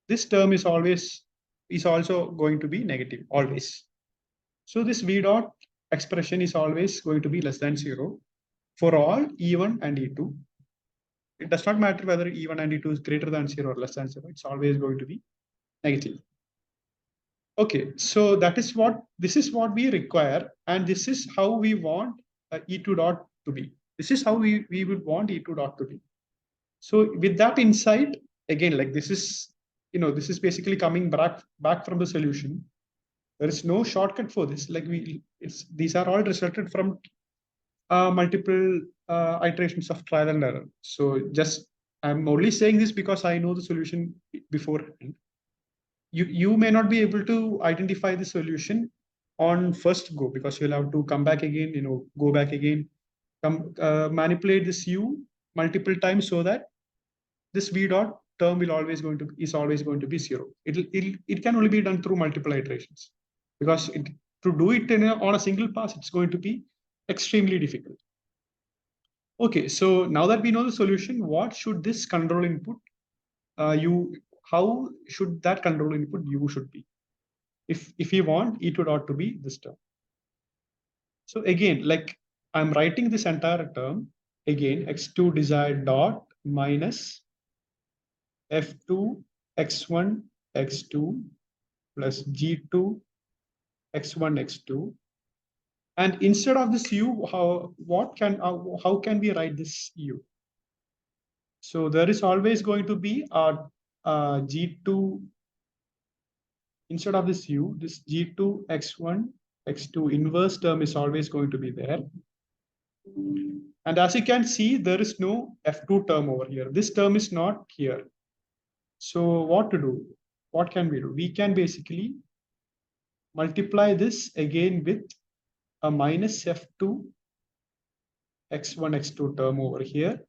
this term is also going to be negative, always. So this V dot expression is always going to be less than 0 for all E1 and E2. It does not matter whether E1 and E2 is greater than 0 or less than 0. It's always going to be negative. Okay, so this is what we require, and this is how we want E2 dot to be. This is how we would want E2 dot to be. So with that insight, again, like this is basically coming back from the solution. There is no shortcut for this. Like these are all resulted from multiple iterations of trial and error. So I'm only saying this because I know the solution beforehand. You may not be able to identify the solution on first go, because you'll have to come back again, go back again, manipulate this u multiple times, so that this v dot term is always going to be zero. It can only be done through multiple iterations, because to do it on a single pass, it's going to be extremely difficult. Okay, so now that we know the solution, what should this control input how should that control input u should be? If you want e2 dot to be this term. So again, like I'm writing this entire term again, x2 desired dot minus f2 x1 x2 plus g2 x1 x2. And instead of this u, how can we write this u? So there is always going to be a g2 instead of this u, this g2 x1 x2 inverse term is always going to be there. And as you can see, there is no f2 term over here. This term is not here. So what to do? What can we do? We can basically multiply this again with a minus f2 x1 x2 term over here.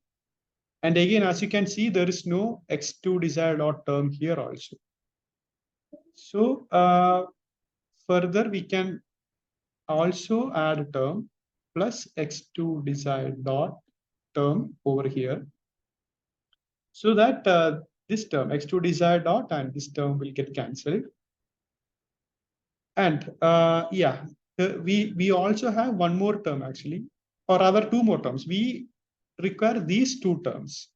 And again, as you can see, there is no x2 desired dot term here also. So further, we can also add a term plus x2 desired dot term over here, so that this term x2 desired dot and this term will get cancelled. And yeah, we also have one more term actually, or rather two more terms. We require these two terms.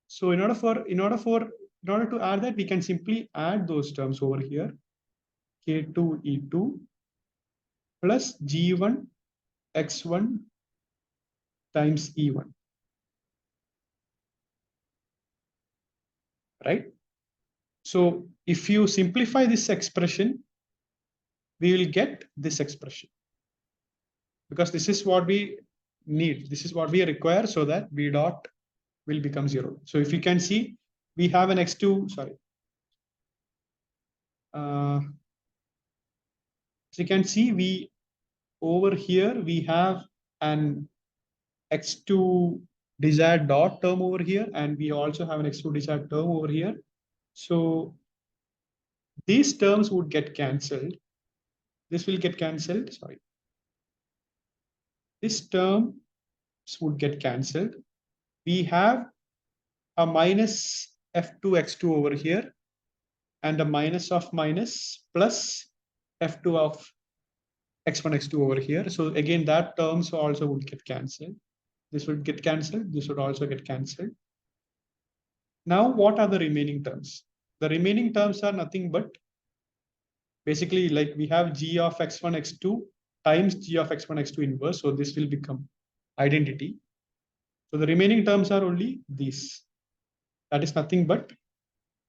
So in order to add that, we can simply add those terms over here, k2 e2 plus g1 x1 times e1, right? So if you simplify this expression, we will get this expression, because this is what we need. This is what we require, so that v dot will become 0. So if you can see, we have an x2, sorry. As you can see, over here, we have an x2 desired dot term over here, and we also have an x2 desired term over here. So these terms would get cancelled. This will get cancelled, sorry. This term would get cancelled. We have a minus f2 x2 over here, and a minus of minus plus f2 of x1 x2 over here. So again, that terms also would get cancelled. This would get cancelled. This would also get cancelled. Now, what are the remaining terms? The remaining terms are nothing but basically, like we have g of x1 x2 times g of x1 x2 inverse. So this will become identity. So the remaining terms are only these. That is nothing but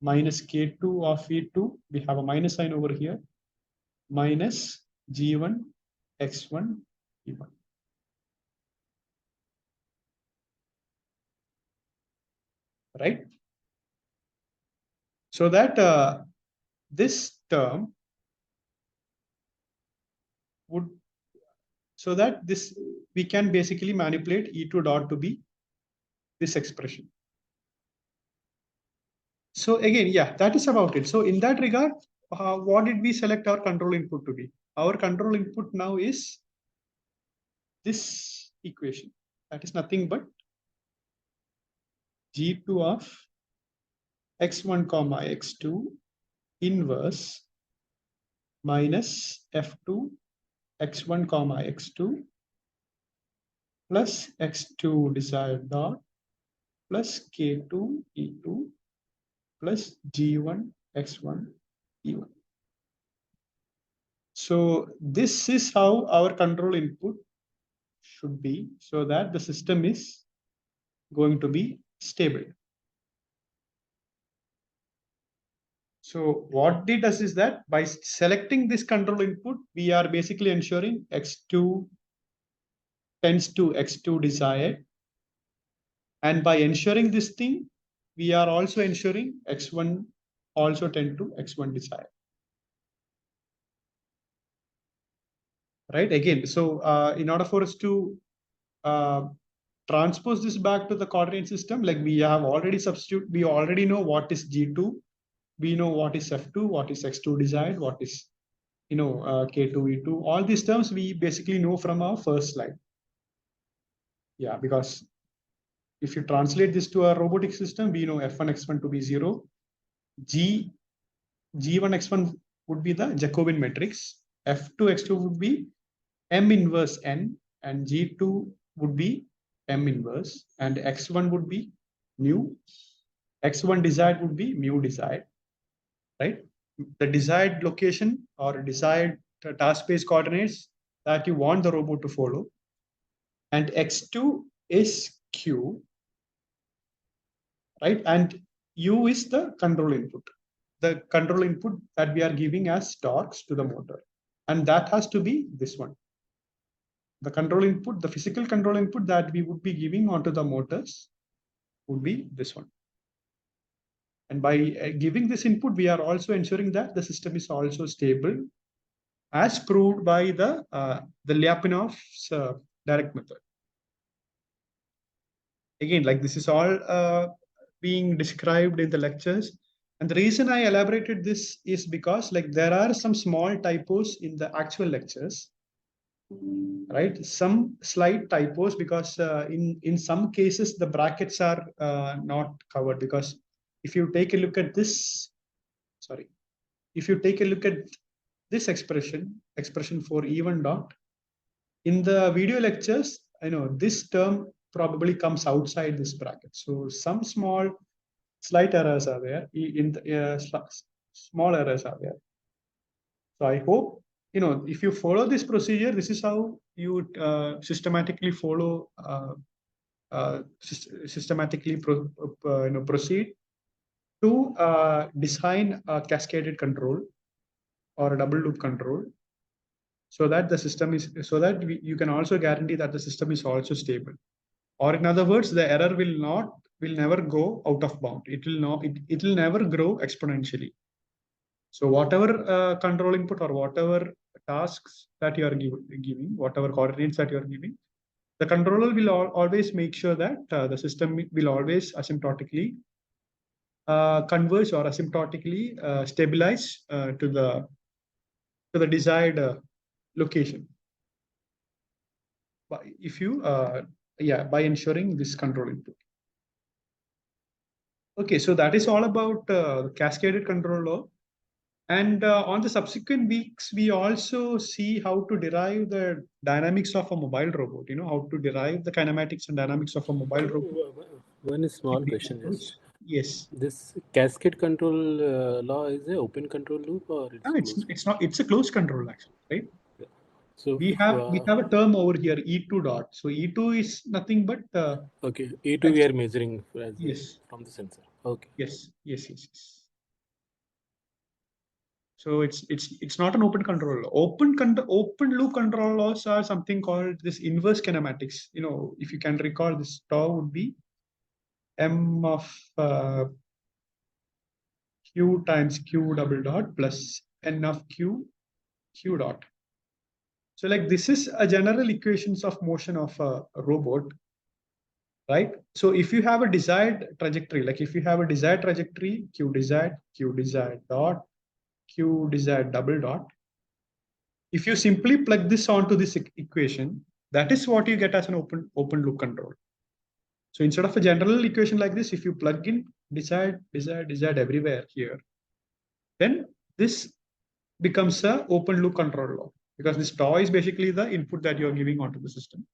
minus k2 of e2. We have a minus sign over here, minus g1 x1 e1. Right? So that this term would, so that this, we can basically manipulate e2 dot to be this expression. So again, yeah, that is about it. So in that regard, what did we select our control input to be? Our control input now is this equation. That is nothing but g2 of x1 comma x2 inverse minus f2 x1 comma x2 plus x2 desired dot plus k2 e2 plus g1 x1 e1. So this is how our control input should be, so that the system is going to be stable. So what it does is that by selecting this control input, we are basically ensuring x2 tends to x2 desired. And by ensuring this thing, we are also ensuring x1 also tend to x1 desired. Right, again, so in order for us to transpose this back to the coordinate system, like we have already substitute, we already know what is G2, we know what is F2, what is X2 desired, what is, K2, E2, all these terms we basically know from our first slide. Yeah, because if you translate this to a robotic system, we know F1, X1 to be 0. G1, X1 would be the Jacobian matrix. F2, X2 would be M inverse N, and G2 would be M inverse, and X1 would be mu. X1 desired would be mu desired, right? The desired location or desired task space coordinates that you want the robot to follow. And X2 is Q, right? And U is the control input. The control input that we are giving as torques to the motor. And that has to be this one. The control input, the physical control input that we would be giving onto the motors would be this one. And by giving this input, we are also ensuring that the system is also stable, as proved by the Lyapunov's direct method. Again, like this is all being described in the lectures. And the reason I elaborated this is because like there are some small typos in the actual lectures, right? Some slight typos because in some cases the brackets are not covered, because if you take a look at this, if you take a look at this expression for E1 dot, in the video lectures, this term probably comes outside this bracket. So some slight errors are there, small errors are there. So I hope, if you follow this procedure, this is how you systematically follow, systematically proceed to design a cascaded control or a double loop control, so that the system is, so that you can also guarantee that the system is also stable. Or in other words, the error will never go out of bound. It will never grow exponentially. So whatever control input or whatever tasks that you are giving, whatever coordinates that you are giving, the controller will always make sure that the system will always asymptotically converge or asymptotically stabilize to the desired location. If you, by ensuring this control input. Okay, so that is all about cascaded control law. And on the subsequent weeks, we also see how to derive the dynamics of a mobile robot, how to derive the kinematics and dynamics of a mobile robot. One small question is, yes. This cascade control law is an open control loop or it's not. It's a closed control actually, right? Yeah. So we have a term over here, E2 dot. So E2 is nothing but okay, E2 we are measuring as yes from the sensor. Okay. Yes. So it's not an open control law. Open loop control laws are something called this inverse kinematics. If you can recall, this tau would be m of q times q double dot plus n of q dot. So like this is a general equations of motion of a robot, right? So if you have a desired trajectory, like if you have a desired trajectory, q desired dot, q desired double dot, if you simply plug this onto this equation, that is what you get as an open loop control. So instead of a general equation like this, if you plug in desired everywhere here, then this becomes a open loop control law, because this tau is basically the input that you're giving onto the system.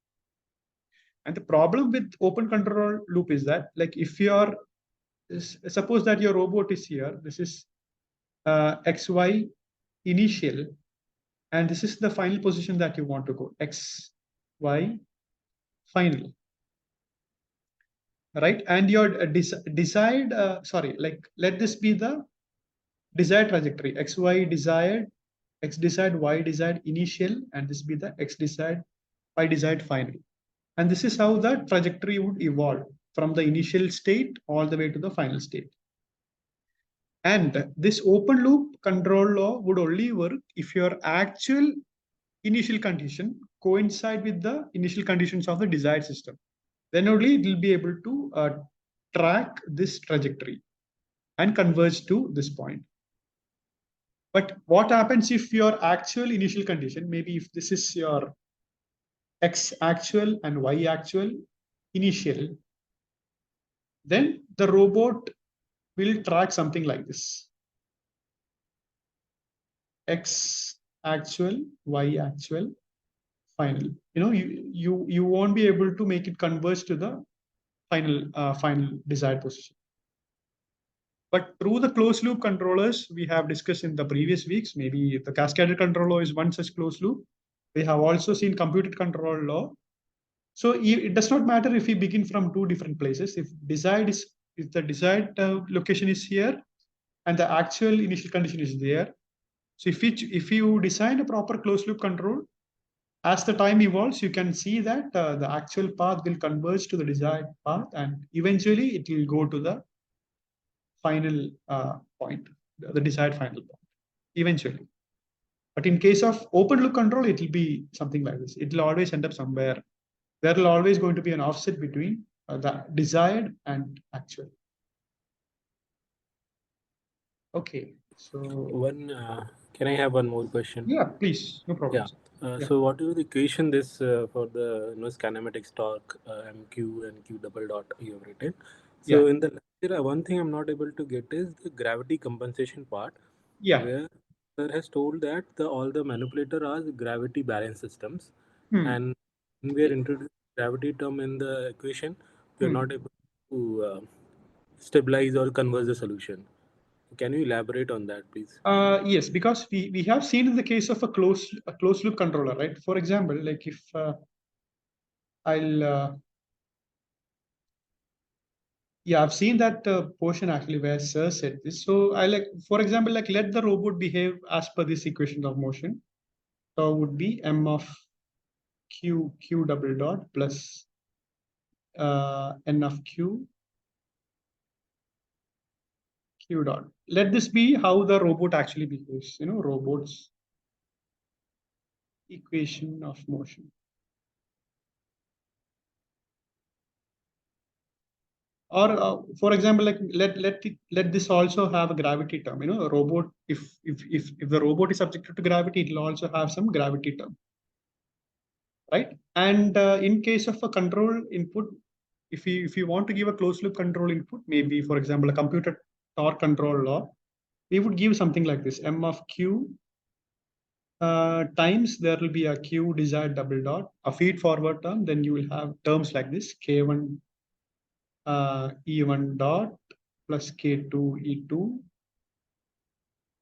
And the problem with open control loop is that, like, if you're, suppose that your robot is here, this is XY initial, and this is the final position that you want to go, XY final, right? And your desired, let this be the desired trajectory, xy desired, x desired, y desired initial, and this be the x desired, y desired final. And this is how the trajectory would evolve from the initial state all the way to the final state. And this open loop control law would only work if your actual initial condition coincide with the initial conditions of the desired system. Then only it will be able to track this trajectory and converge to this point. But what happens if your actual initial condition, maybe if this is your x actual and y actual initial, then the robot will track something like this. X actual, y actual, final. You won't be able to make it converge to the final desired position. But through the closed loop controllers we have discussed in the previous weeks, maybe the cascaded controller is one such closed loop. We have also seen computed control law. So it does not matter if we begin from two different places. If the desired location is here and the actual initial condition is there. So if you design a proper closed loop control, as the time evolves, you can see that the actual path will converge to the desired path, and eventually it will go to the final point, the desired final point, eventually. But in case of open loop control, it will be something like this. It will always end up somewhere. There will always going to be an offset between the desired and actual. Okay, so can I have one more question? Yeah, please, no problem. Yeah. So what is the equation this for the kinematics torque mq and q double dot you have written? So in the lecture, one thing I'm not able to get is the gravity compensation part. Where sir has told that all the manipulator are gravity balance systems, and when we are introducing gravity term in the equation, we are not able to stabilize or converge the solution. Can you elaborate on that, please? Yes, because we have seen in the case of a closed loop controller, right? For example, like if I've seen that portion actually where Sir said this. So for example, let the robot behave as per this equation of motion. So would be m of q double dot plus n of q dot. Let this be how the robot actually behaves. Robot's equation of motion. Or for example, let this also have a gravity term. A robot, if the robot is subjected to gravity, it will also have some gravity term, right? And in case of a control input, if you want to give a closed loop control input, maybe for example a computer torque control law, we would give something like this: m of q times there will be a q desired double dot, a feed forward term. Then you will have terms like this: k1 E1 dot plus K2 E2,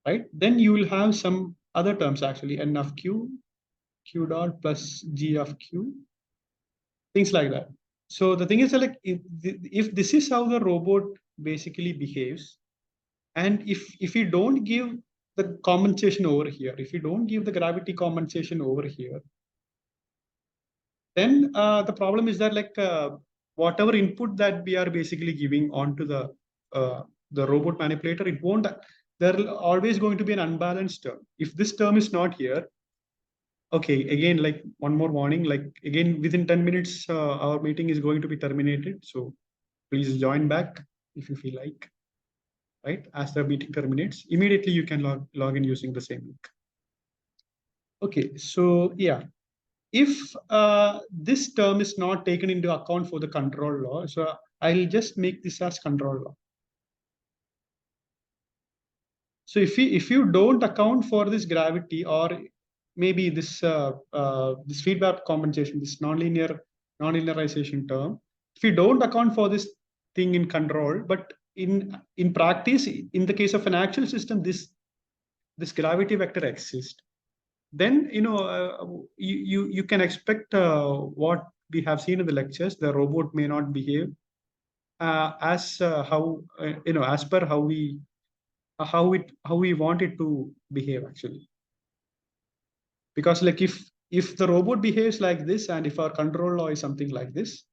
right? Then you will have some other terms actually, N of Q, Q dot plus G of Q, things like that. So the thing is like if this is how the robot basically behaves, and if you don't give the compensation over here, if you don't give the gravity compensation over here, then the problem is that whatever input that we are basically giving onto the robot manipulator, it won't. There will always going to be an unbalanced term. If this term is not here, okay, again, like one more warning, like again within 10 minutes, our meeting is going to be terminated. So please join back if you feel like, right? As the meeting terminates, immediately you can log in using the same link. Okay, so yeah. If this term is not taken into account for the control law, so I'll just make this as control law. So if you don't account for this gravity or maybe this this feedback compensation, this nonlinearization term, if you don't account for this thing in control, but in practice, in the case of an actual system, this gravity vector exists, then you can expect what we have seen in the lectures. The robot may not behave as how as per how we how we want it to behave actually. Because like if the robot behaves like this, and if our control law is something like this,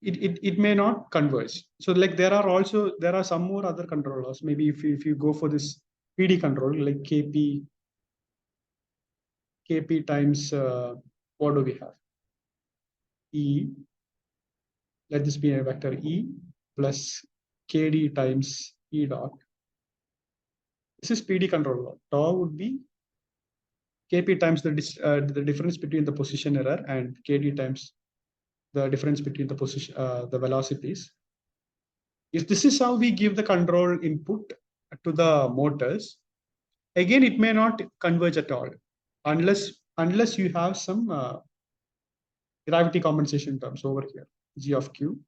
it may not converge. So like there are some more other control laws. Maybe if you go for this PD control, like KP times what do we have? E, let this be a vector E plus KD times E dot. This is PD control law. Tau would be KP times the difference between the position error, and KD times the difference between the position the velocities. If this is how we give the control input to the motors, again it may not converge at all unless you have some gravity compensation terms over here, G of Q,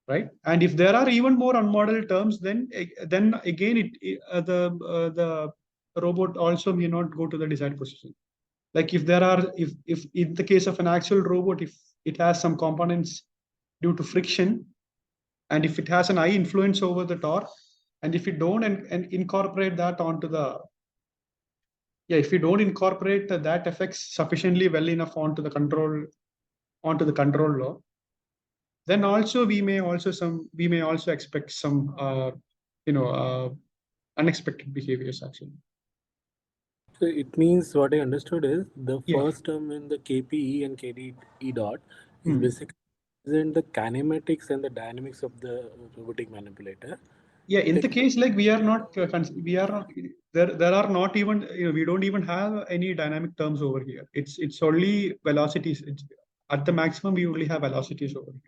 right? And if there are even more unmodeled terms, then again the robot also may not go to the desired position. Like if there are if in the case of an actual robot, if it has some components due to friction, and if it has an high influence over the torque, and if you don't and incorporate that onto the if you don't incorporate that effects sufficiently well enough onto the control law, then also we may also expect some unexpected behaviors actually. So it means what I understood is the first term in the KPE and KDE dot is basically isn't the kinematics and the dynamics of the robotic manipulator. Yeah, in the case like we are not there are not even we don't even have any dynamic terms over here. It's only velocities. At the maximum we only have velocities over here.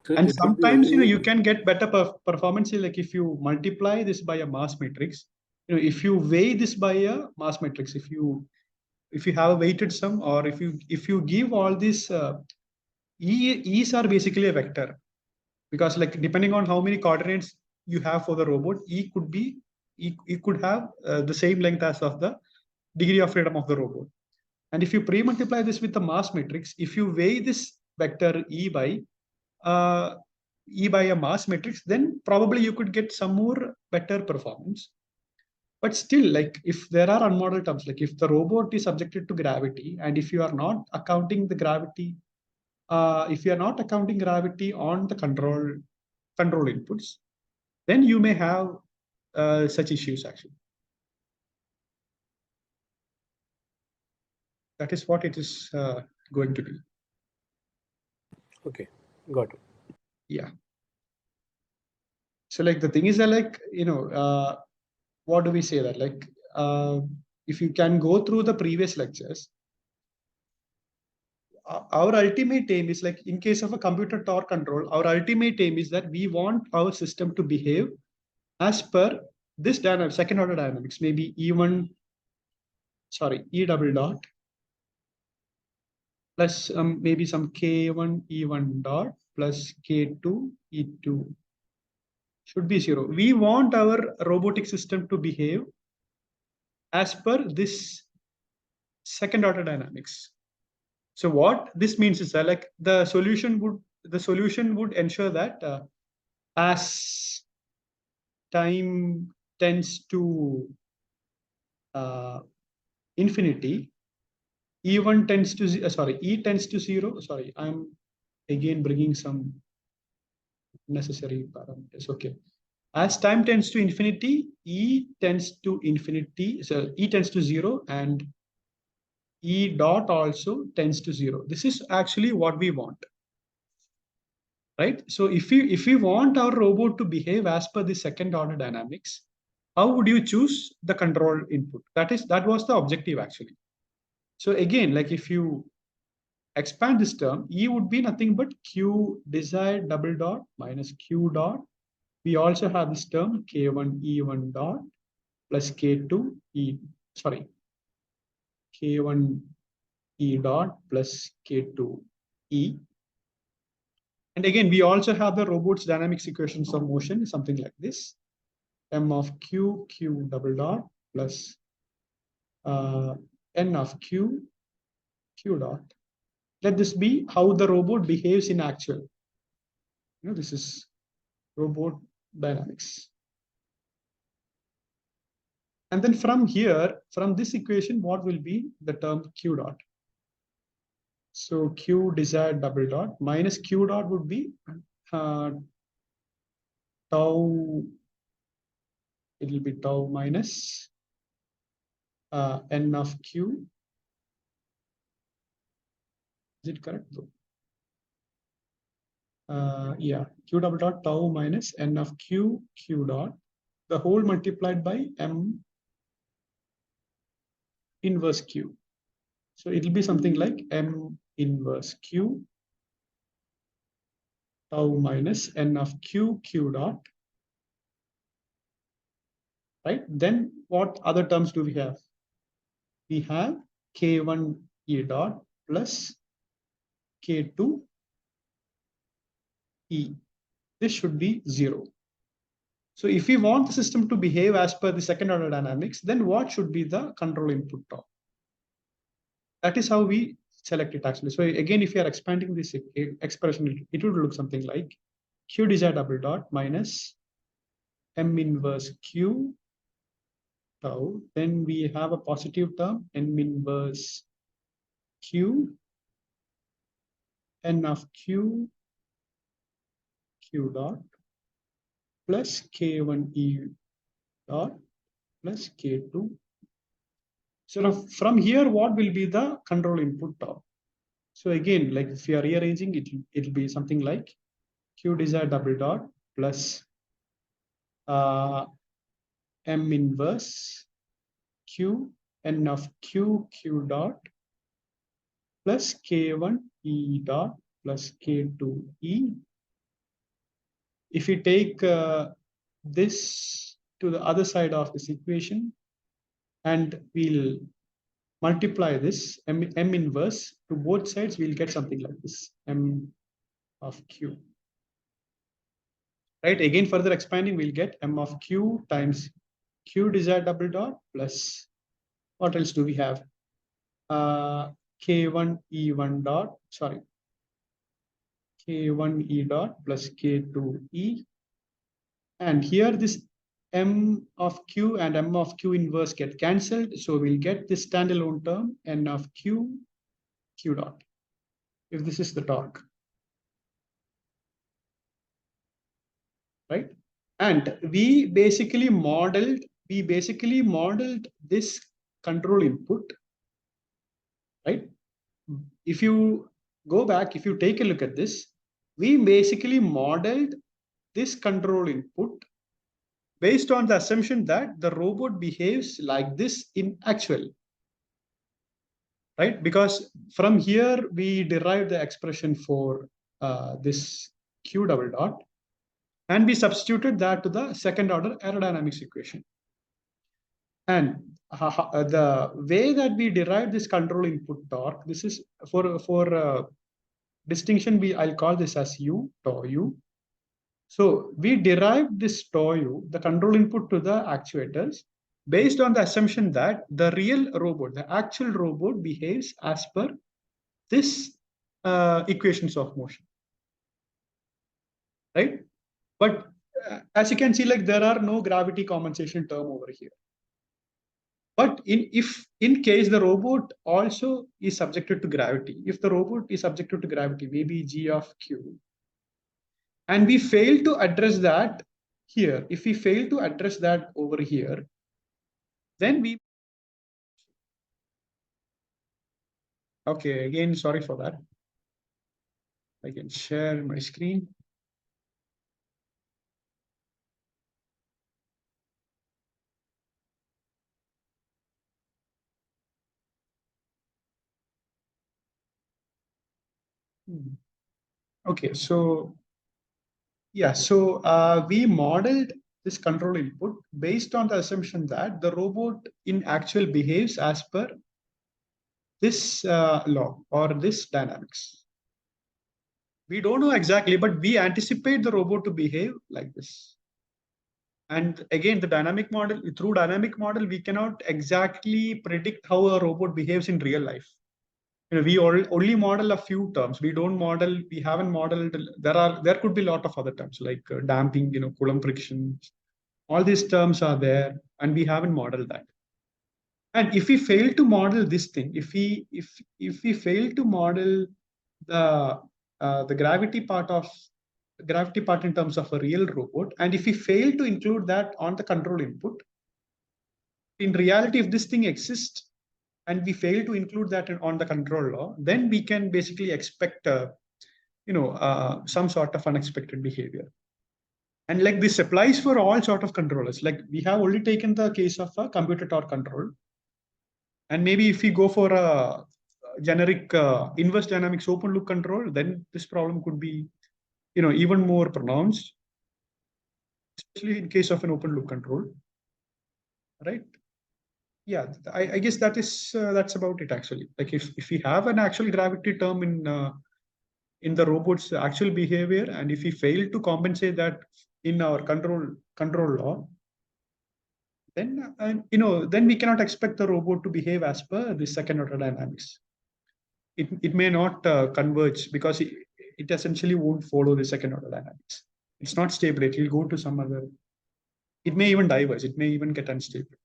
So And it will be sometimes only you can get better performance like if you multiply this by a mass matrix. If you weigh this by a mass matrix, if you have a weighted sum, or if you give all these E's are basically a vector, because like depending on how many coordinates you have for the robot, E could have the same length as of the degree of freedom of the robot. And if you pre-multiply this with the mass matrix, if you weigh this vector uh, E by a mass matrix, then probably you could get some more better performance. But still, like if there are unmodeled terms, like if the robot is subjected to gravity, and if you are not accounting the gravity, if you are not accounting gravity on the control inputs, then you may have such issues actually. That is what it is going to be. okay, got it. Yeah. So like the thing is that like what do we say that like if you can go through the previous lectures, our ultimate aim is like in case of a computer torque control, our ultimate aim is that we want our system to behave as per this second order dynamics, maybe E double dot plus maybe some K1 E1 dot plus K2 E2 should be 0. We want our robotic system to behave as per this second order dynamics. So what this means is that like the solution would ensure that as time tends to infinity, E1 tends to E tends to 0. Sorry, I'm again bringing some necessary parameters. Okay. As time tends to infinity, E tends to infinity. So E tends to 0, and E dot also tends to 0. This is actually what we want, right? So if we want our robot to behave as per the second order dynamics, how would you choose the control input? That was the objective actually. So again, like if you expand this term, E would be nothing but Q desired double dot minus Q dot. We also have this term K1 E1 dot plus K2 K1 E dot plus K2 E. And again, we also have the robot's dynamics equations of motion, something like this. M of Q double dot plus N of Q dot. Let this be how the robot behaves in actual. This is robot dynamics. And then from here, from this equation, what will be the term Q dot? So Q desired double dot minus Q dot would be tau, it will be tau minus n of Q. Is it correct though? Yeah, Q double dot tau minus n of Q dot, the whole multiplied by M inverse Q. So it will be something like M inverse Q tau minus n of Q dot, right? Then what other terms do we have? We have K1 E dot plus K2 E. This should be 0. So if we want the system to behave as per the second order dynamics, then what should be the control input tau? That is how we select it actually. So again, if you are expanding this expression, it would look something like Q desired double dot minus M inverse Q tau. Then we have a positive term, M inverse Q, N of Q dot plus K1 E dot plus K2. So from here, what will be the control input tau? So again, like if you are rearranging it, it'll be something like Q desired double dot plus M inverse Q N of Q dot plus K1 E dot plus K2 E. If we take this to the other side of this equation, and we'll multiply this M inverse to both sides, we'll get something like this, M of Q. Right, again further expanding, we'll get M of Q times Q desired double dot plus, what else do we have? K1 E1 dot, sorry, K1 E dot plus K2 E. And here this M of Q and M of Q inverse get cancelled. So we'll get this standalone term, N of Q dot, if this is the torque. Right? And we basically modeled this control input, right? If you go back, if you take a look at this, we basically modeled this control input based on the assumption that the robot behaves like this in actual, right? Because from here, we derive the expression for this Q double dot, and we substituted that to the second order aerodynamics equation. And the way that we derive this control input torque, this is for distinction, I'll call this as U, tau U. So we derived this tau U, the control input to the actuators, based on the assumption that the real robot, the actual robot, behaves as per this equations of motion, right? But as you can see, like there are no gravity compensation term over here. But if in case the robot also is subjected to gravity, if the robot is subjected to gravity, maybe G of Q, and we fail to address that here, if we fail to address that over here, then we, okay, again, sorry for that. I can share my screen. Okay, so yeah, so we modeled this control input based on the assumption that the robot in actual behaves as per this law or this dynamics. We don't know exactly, but we anticipate the robot to behave like this. And again, the dynamic model, through dynamic model, we cannot exactly predict how a robot behaves in real life. You know, we only model a few terms. We haven't modeled, there could be a lot of other terms like damping, Coulomb friction, All these terms are there, and we haven't modeled that. And if we fail to model this thing, if we fail to model the gravity part in terms of a real robot, and if we fail to include that on the control input, in reality, if this thing exists and we fail to include that on the control law, then we can basically expect some sort of unexpected behavior. And like this applies for all sort of controllers. Like we have only taken the case of a computer torque control. And maybe if we go for a generic inverse dynamics open loop control, then this problem could be, even more pronounced, especially in case of an open loop control, right? Yeah, I guess that's about it actually. Like if we have an actual gravity term in the robot's actual behavior, and if we fail to compensate that in our control law, then then we cannot expect the robot to behave as per the second order dynamics. It may not converge because it essentially won't follow the second order dynamics. It's not stable. It will go to some other. It may even diverge. It may even get unstable.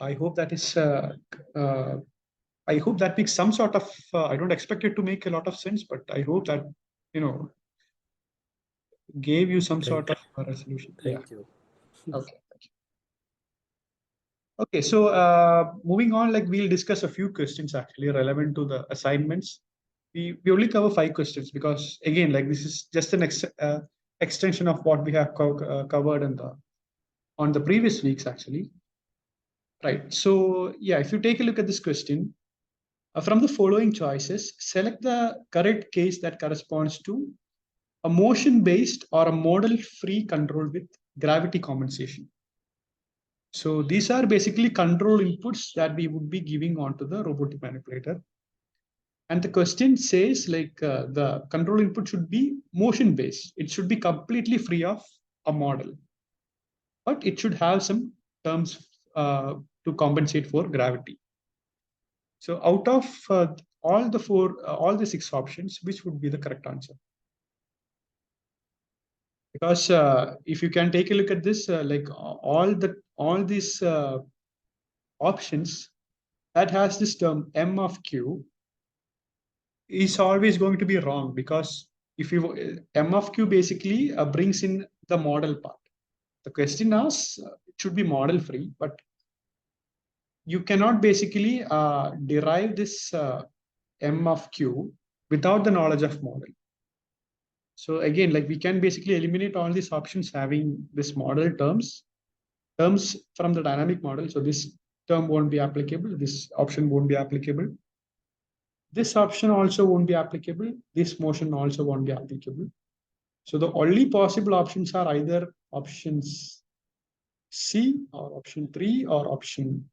I hope that is. I hope that makes some sort of. I don't expect it to make a lot of sense, but I hope that gave you some sort of resolution. Thank you. Okay. Okay, so moving on, like we'll discuss a few questions actually relevant to the assignments. We only cover 5 questions because again, like this is just an extension of what we have covered on the previous weeks actually. Right. So yeah, if you take a look at this question, from the following choices, select the correct case that corresponds to a motion-based or a model-free control with gravity compensation. So these are basically control inputs that we would be giving onto the robotic manipulator. And the question says like the control input should be motion-based. It should be completely free of a model, but it should have some terms to compensate for gravity. So out of all the 6 options, which would be the correct answer? Because if you can take a look at this, like all these options that has this term M of Q is always going to be wrong, because if you M of Q basically brings in the model part. The question asks it should be model free, but you cannot basically derive this M of Q without the knowledge of model. So again, like we can basically eliminate all these options having this model terms from the dynamic model. So this term won't be applicable. This option won't be applicable. This option also won't be applicable. This motion also won't be applicable. So the only possible options are either options C or option 3 or option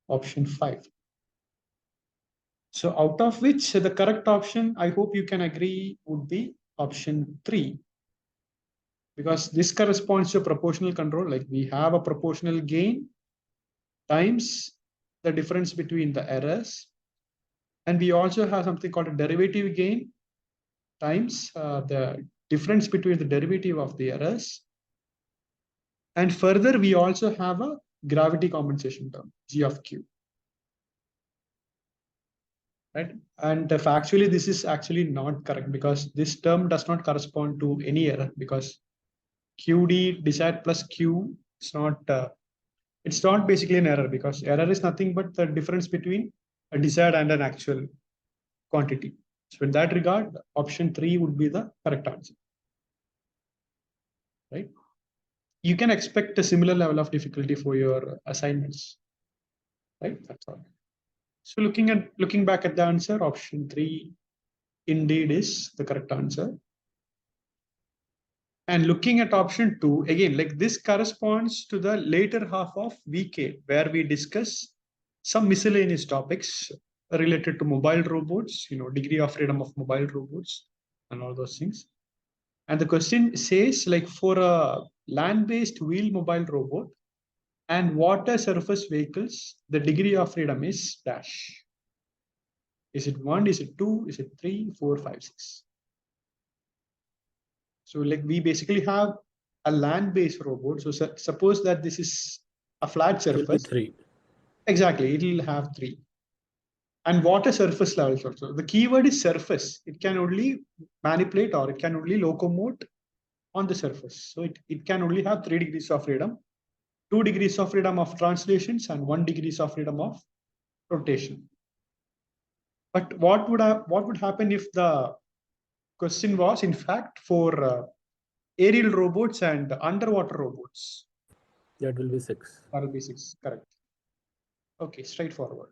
option 5. So out of which the correct option, I hope you can agree, would be option 3. Because this corresponds to proportional control. Like we have a proportional gain times the difference between the errors. And we also have something called a derivative gain times the difference between the derivative of the errors. And further, we also have a gravity compensation term, G of Q. Right? And factually, this is actually not correct because this term does not correspond to any error, because QD desired plus Q is not, it's not basically an error, because error is nothing but the difference between a desired and an actual quantity. So in that regard, option 3 would be the correct answer. Right? You can expect a similar level of difficulty for your assignments. Right? That's all. So looking back at the answer, option 3 indeed is the correct answer. And looking at option 2, again, like this corresponds to the later half of week 8, where we discuss some miscellaneous topics related to mobile robots, degree of freedom of mobile robots and all those things. And the question says, like, for a land-based wheel mobile robot and water surface vehicles, the degree of freedom is dash. Is it 1? Is it 2? Is it 3, 4, 5, 6? So like we basically have a land-based robot. So suppose that this is a flat surface. It will be 3. Exactly, it will have 3. And water surface levels also. The keyword is surface. It can only manipulate or it can only locomote on the surface. So it can only have 3 degrees of freedom, 2 degrees of freedom of translations, and 1 degrees of freedom of rotation. But what would happen if the question was, in fact, for aerial robots and underwater robots? That will be 6. That will be 6, correct. Okay, straightforward.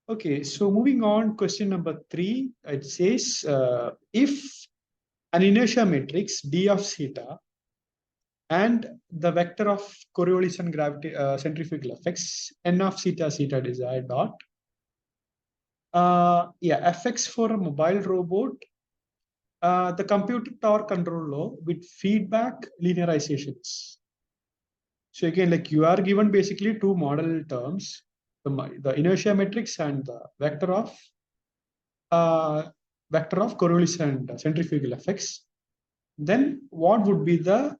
Okay, so moving on, question number 3, it says, if an inertia matrix d of theta and the vector of Coriolis and gravity centrifugal effects n of theta desired dot, fx for a mobile robot, the computed torque control law with feedback linearizations. So again, like you are given basically 2 model terms, the inertia matrix and the vector of Coriolis and centrifugal effects. Then what would be the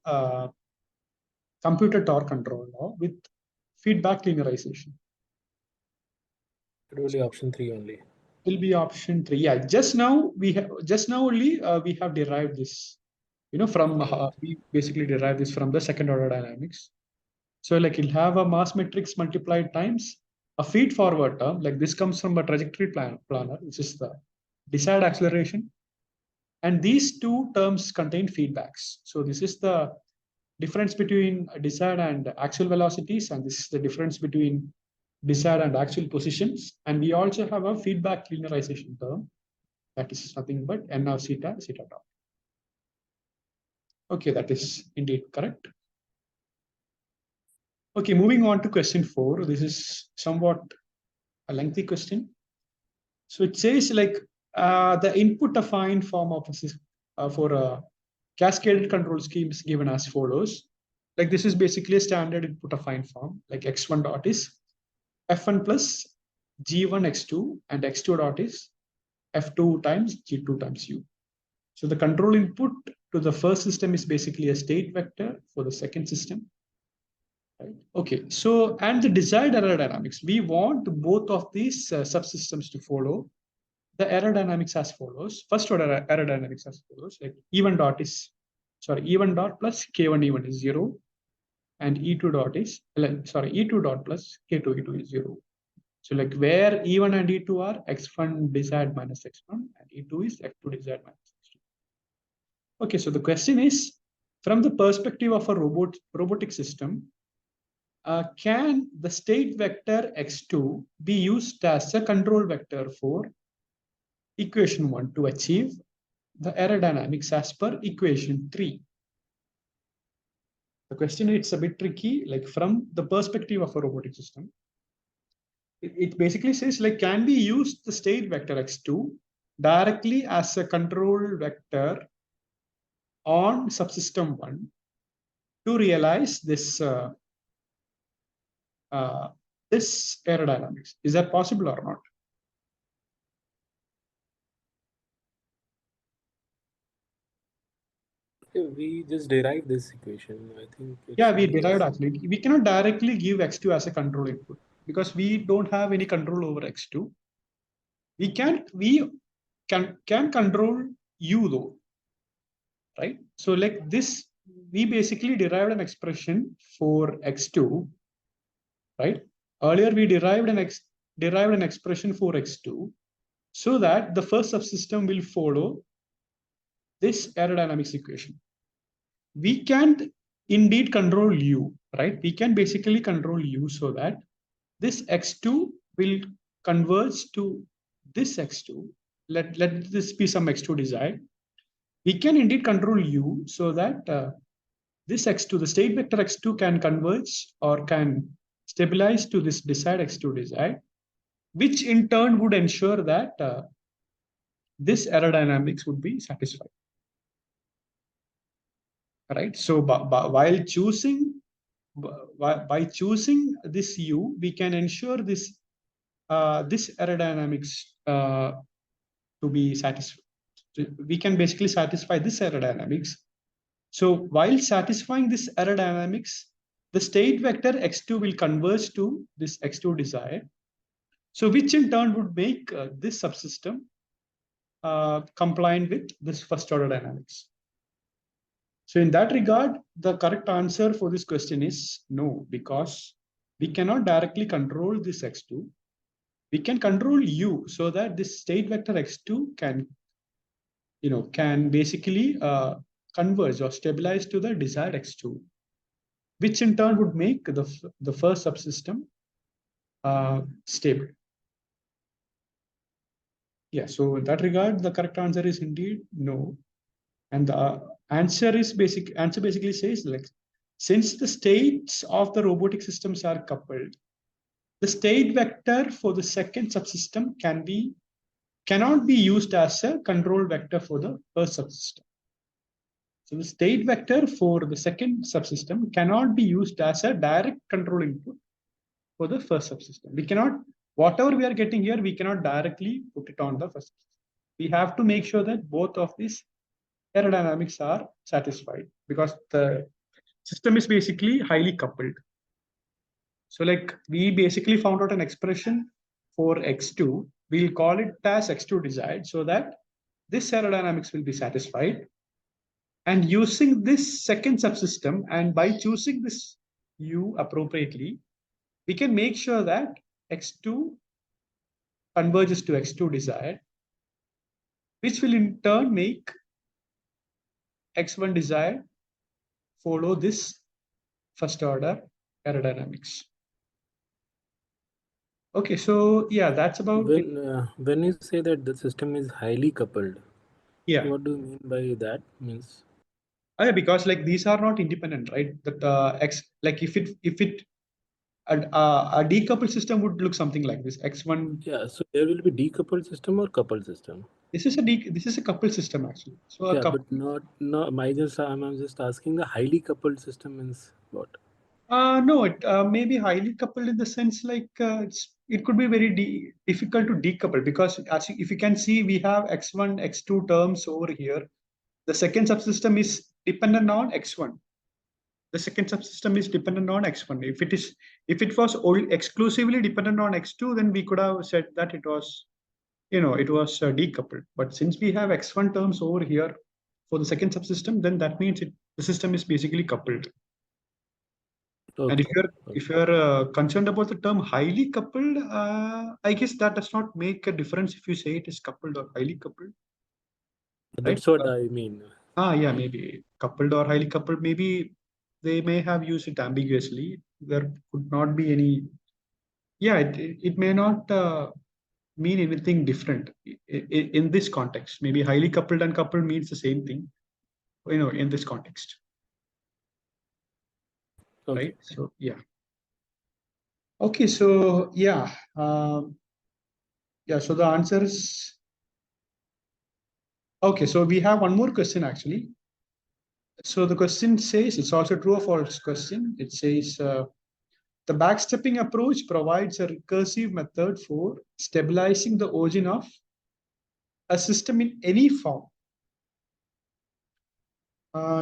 computer torque control law with feedback linearization? It will be option 3 only. Will be option 3. Yeah, just now only we have derived this, from we basically derived this from the second order dynamics. So like it'll have a mass matrix multiplied times a feed forward term, like this comes from a trajectory planner, which is the desired acceleration. And these 2 terms contain feedbacks. So this is the difference between desired and actual velocities, and this is the difference between desired and actual positions. And we also have a feedback linearization term that is nothing but n of theta dot. Okay, that is indeed correct. Okay, moving on to question 4. This is somewhat a lengthy question. So it says like the input affine form of for a cascaded control scheme is given as follows. Like this is basically a standard input affine form. Like x1 dot is f1 plus g1 x2 and x2 dot is f2 times g2 times u. So the control input to the first system is basically a state vector for the second system. Right? Okay, so and the desired aerodynamics, we want both of these subsystems to follow the aerodynamics as follows. First order aerodynamics as follows. Like E1 dot plus K1 E1 is 0, and E2 dot is E2 dot plus K2 E2 is 0. So like where E1 and E2 are x1 desired minus x1 and E2 is x2 desired minus x2. Okay, so the question is, from the perspective of a robotic system, can the state vector x2 be used as a control vector for equation 1 to achieve the aerodynamics as per equation 3? The question is a bit tricky, like from the perspective of a robotic system. It basically says like, can we use the state vector x2 directly as a control vector on subsystem 1 to realize this this aerodynamics? Is that possible or not? We just derived this equation. I think. Yeah, we derived actually. We cannot directly give x2 as a control input because we don't have any control over x2. We can control u though, right? So like this, we basically derived an expression for x2, right? Earlier we derived an expression for x2 so that the first subsystem will follow this aerodynamics equation. We can't indeed control u, right? We can basically control u so that this x2 will converge to this x2. Let this be some x2 desired. We can indeed control u so that this x2, the state vector x2 can converge or can stabilize to this desired x2 desired, which in turn would ensure that this aerodynamics would be satisfied. Right. So while choosing by choosing this u, we can ensure this this aerodynamics to be satisfied. So we can basically satisfy this error dynamics. So while satisfying this error dynamics, the state vector x2 will converge to this x2 desired. So which in turn would make this subsystem compliant with this first order dynamics. So in that regard, the correct answer for this question is no, because we cannot directly control this x2. We can control u so that this state vector x2 can basically converge or stabilize to the desired x2, which in turn would make the first subsystem stable. Yeah, so in that regard, the correct answer is indeed no. And the answer basically says, like, since the states of the robotic systems are coupled, the state vector for the second subsystem cannot be used as a control vector for the first subsystem. So the state vector for the second subsystem cannot be used as a direct control input for the first subsystem. We cannot, whatever we are getting here, we cannot directly put it on the first subsystem. We have to make sure that both of these aerodynamics are satisfied, because the system is basically highly coupled. So like we basically found out an expression for x2. We'll call it as x2 desired so that this aerodynamics will be satisfied. And using this second subsystem, and by choosing this u appropriately, we can make sure that x2 converges to x2 desired, which will in turn make x1 desired follow this first order aerodynamics. Okay, so yeah, that's about when you say that the system is highly coupled, yeah. What do you mean by that? Means yeah, because like these are not independent, right? That like if it a decoupled system would look something like this. X1. yeah, so there will be decoupled system or coupled system. This is a coupled system actually. So a Yeah, couple. but not. I'm just asking the highly coupled system means what? No, it may be highly coupled in the sense like it could be very difficult to decouple, because if you can see, we have x1, x2 terms over here. The second subsystem is dependent on x1. The second subsystem is dependent on x1. If it was exclusively dependent on x2, then we could have said that it was decoupled. But since we have x1 terms over here for the second subsystem, then that means the system is basically coupled. Okay. And if you're concerned about the term highly coupled, I guess that does not make a difference if you say it is coupled or highly coupled. That's what I mean. Yeah, maybe coupled or highly coupled. Maybe they may have used it ambiguously. There could not be any. Yeah, it may not mean anything different in this context. Maybe highly coupled and coupled means the same thing, in this context. Okay. Right? So yeah. Okay, so yeah. Yeah, so the answer is okay. So we have one more question actually. So the question says, it's also true or false question. It says the backstepping approach provides a recursive method for stabilizing the origin of a system in any form.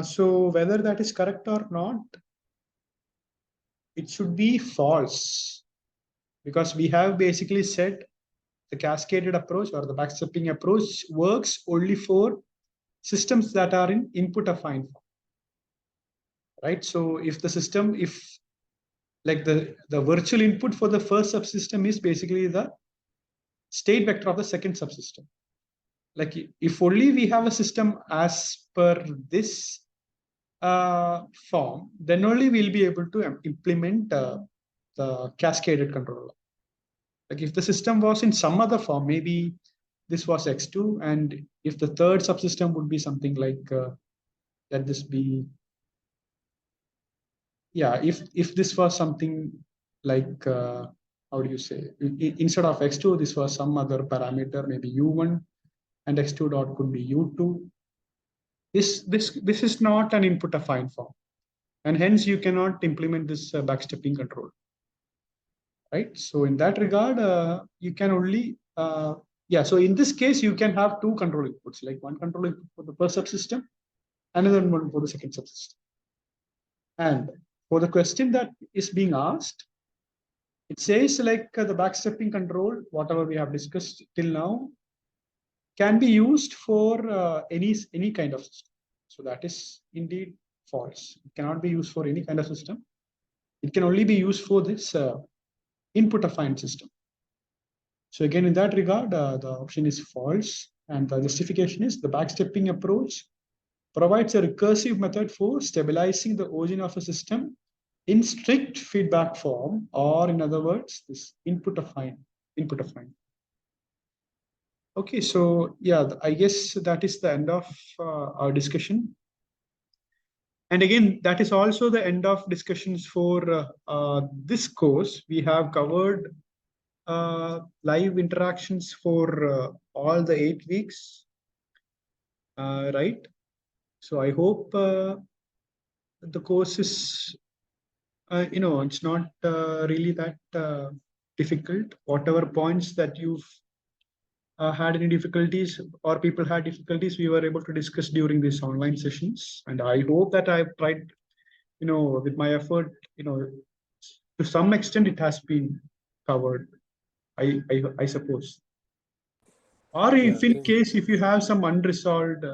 So whether that is correct or not, it should be false, because we have basically said the cascaded approach or the backstepping approach works only for systems that are in input affine form, right? So if the system, like the virtual input for the first subsystem is basically the state vector of the second subsystem. Like if only we have a system as per this form, then only we'll be able to implement the cascaded controller. Like if the system was in some other form, maybe this was x2, and if the third subsystem would be something like, let this be, yeah, if this was something like, how do you say, instead of x2, this was some other parameter, maybe u1, and x2 dot could be u2. This is not an input affine form, and hence you cannot implement this backstepping control, right? So in that regard, you can only Yeah, so in this case, you can have two control inputs, like one control input for the first subsystem, another one for the second subsystem. And for the question that is being asked, it says like the backstepping control, whatever we have discussed till now, can be used for any kind of system. So that is indeed false. It cannot be used for any kind of system. It can only be used for this input affine system. So again, in that regard, the option is false. And the justification is the backstepping approach provides a recursive method for stabilizing the origin of a system in strict feedback form, or in other words, this input affine. Okay, so yeah, I guess that is the end of our discussion. And again, that is also the end of discussions for this course. We have covered live interactions for all the 8 weeks, right? So I hope the course is, it's not really that difficult. Whatever points that you've had any difficulties or people had difficulties, we were able to discuss during these online sessions. And I hope that I've tried, with my effort, to some extent it has been covered, I suppose. Or if in case, if you have some unresolved,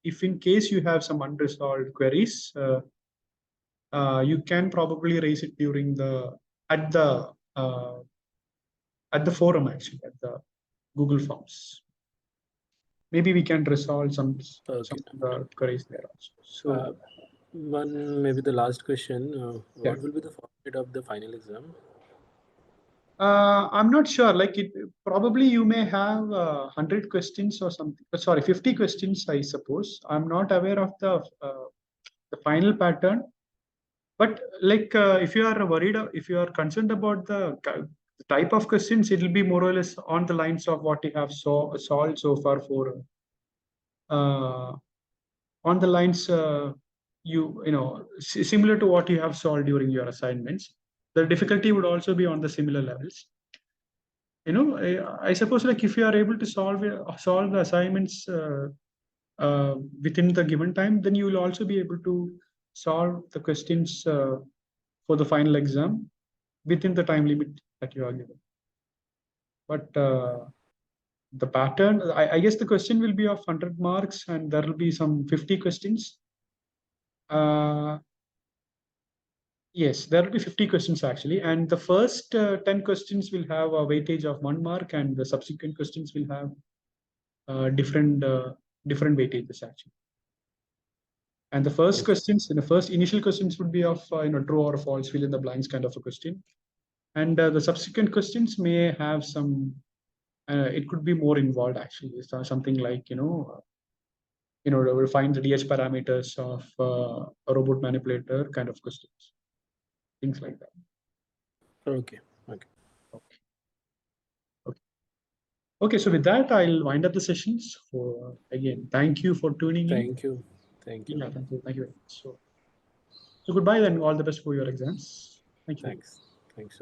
if in case you have some unresolved queries, you can probably raise it during at the forum, actually, at the Google Forms. Maybe we can resolve some of the queries there also. So maybe the last question, yeah. what will be the format of the final exam? I'm not sure. Like it probably you may have 100 questions or something. Sorry, 50 questions, I suppose. I'm not aware of the final pattern. But like if you are worried, if you are concerned about the type of questions, it will be more or less on the lines of what you have solved so far for. On the lines similar to what you have solved during your assignments. The difficulty would also be on the similar levels. I suppose like if you are able to solve the assignments within the given time, then you will also be able to solve the questions for the final exam within the time limit that you are given. But the pattern, I guess the question will be of 100 marks and there will be some 50 questions. Yes, there will be 50 questions actually. And the first 10 questions will have a weightage of 1 mark and the subsequent questions will have different weightages actually. And the first questions, the first initial questions would be of true or false, fill in the blanks kind of a question. And the subsequent questions may have some, it could be more involved actually. So something like, find the DH parameters of a robot manipulator kind of questions. Things like that. Okay. Okay, so with that, I'll wind up the sessions. For again, thank you for tuning in. Thank you. Yeah, thank you very much. So goodbye then. All the best for your exams. Thank you. Thanks.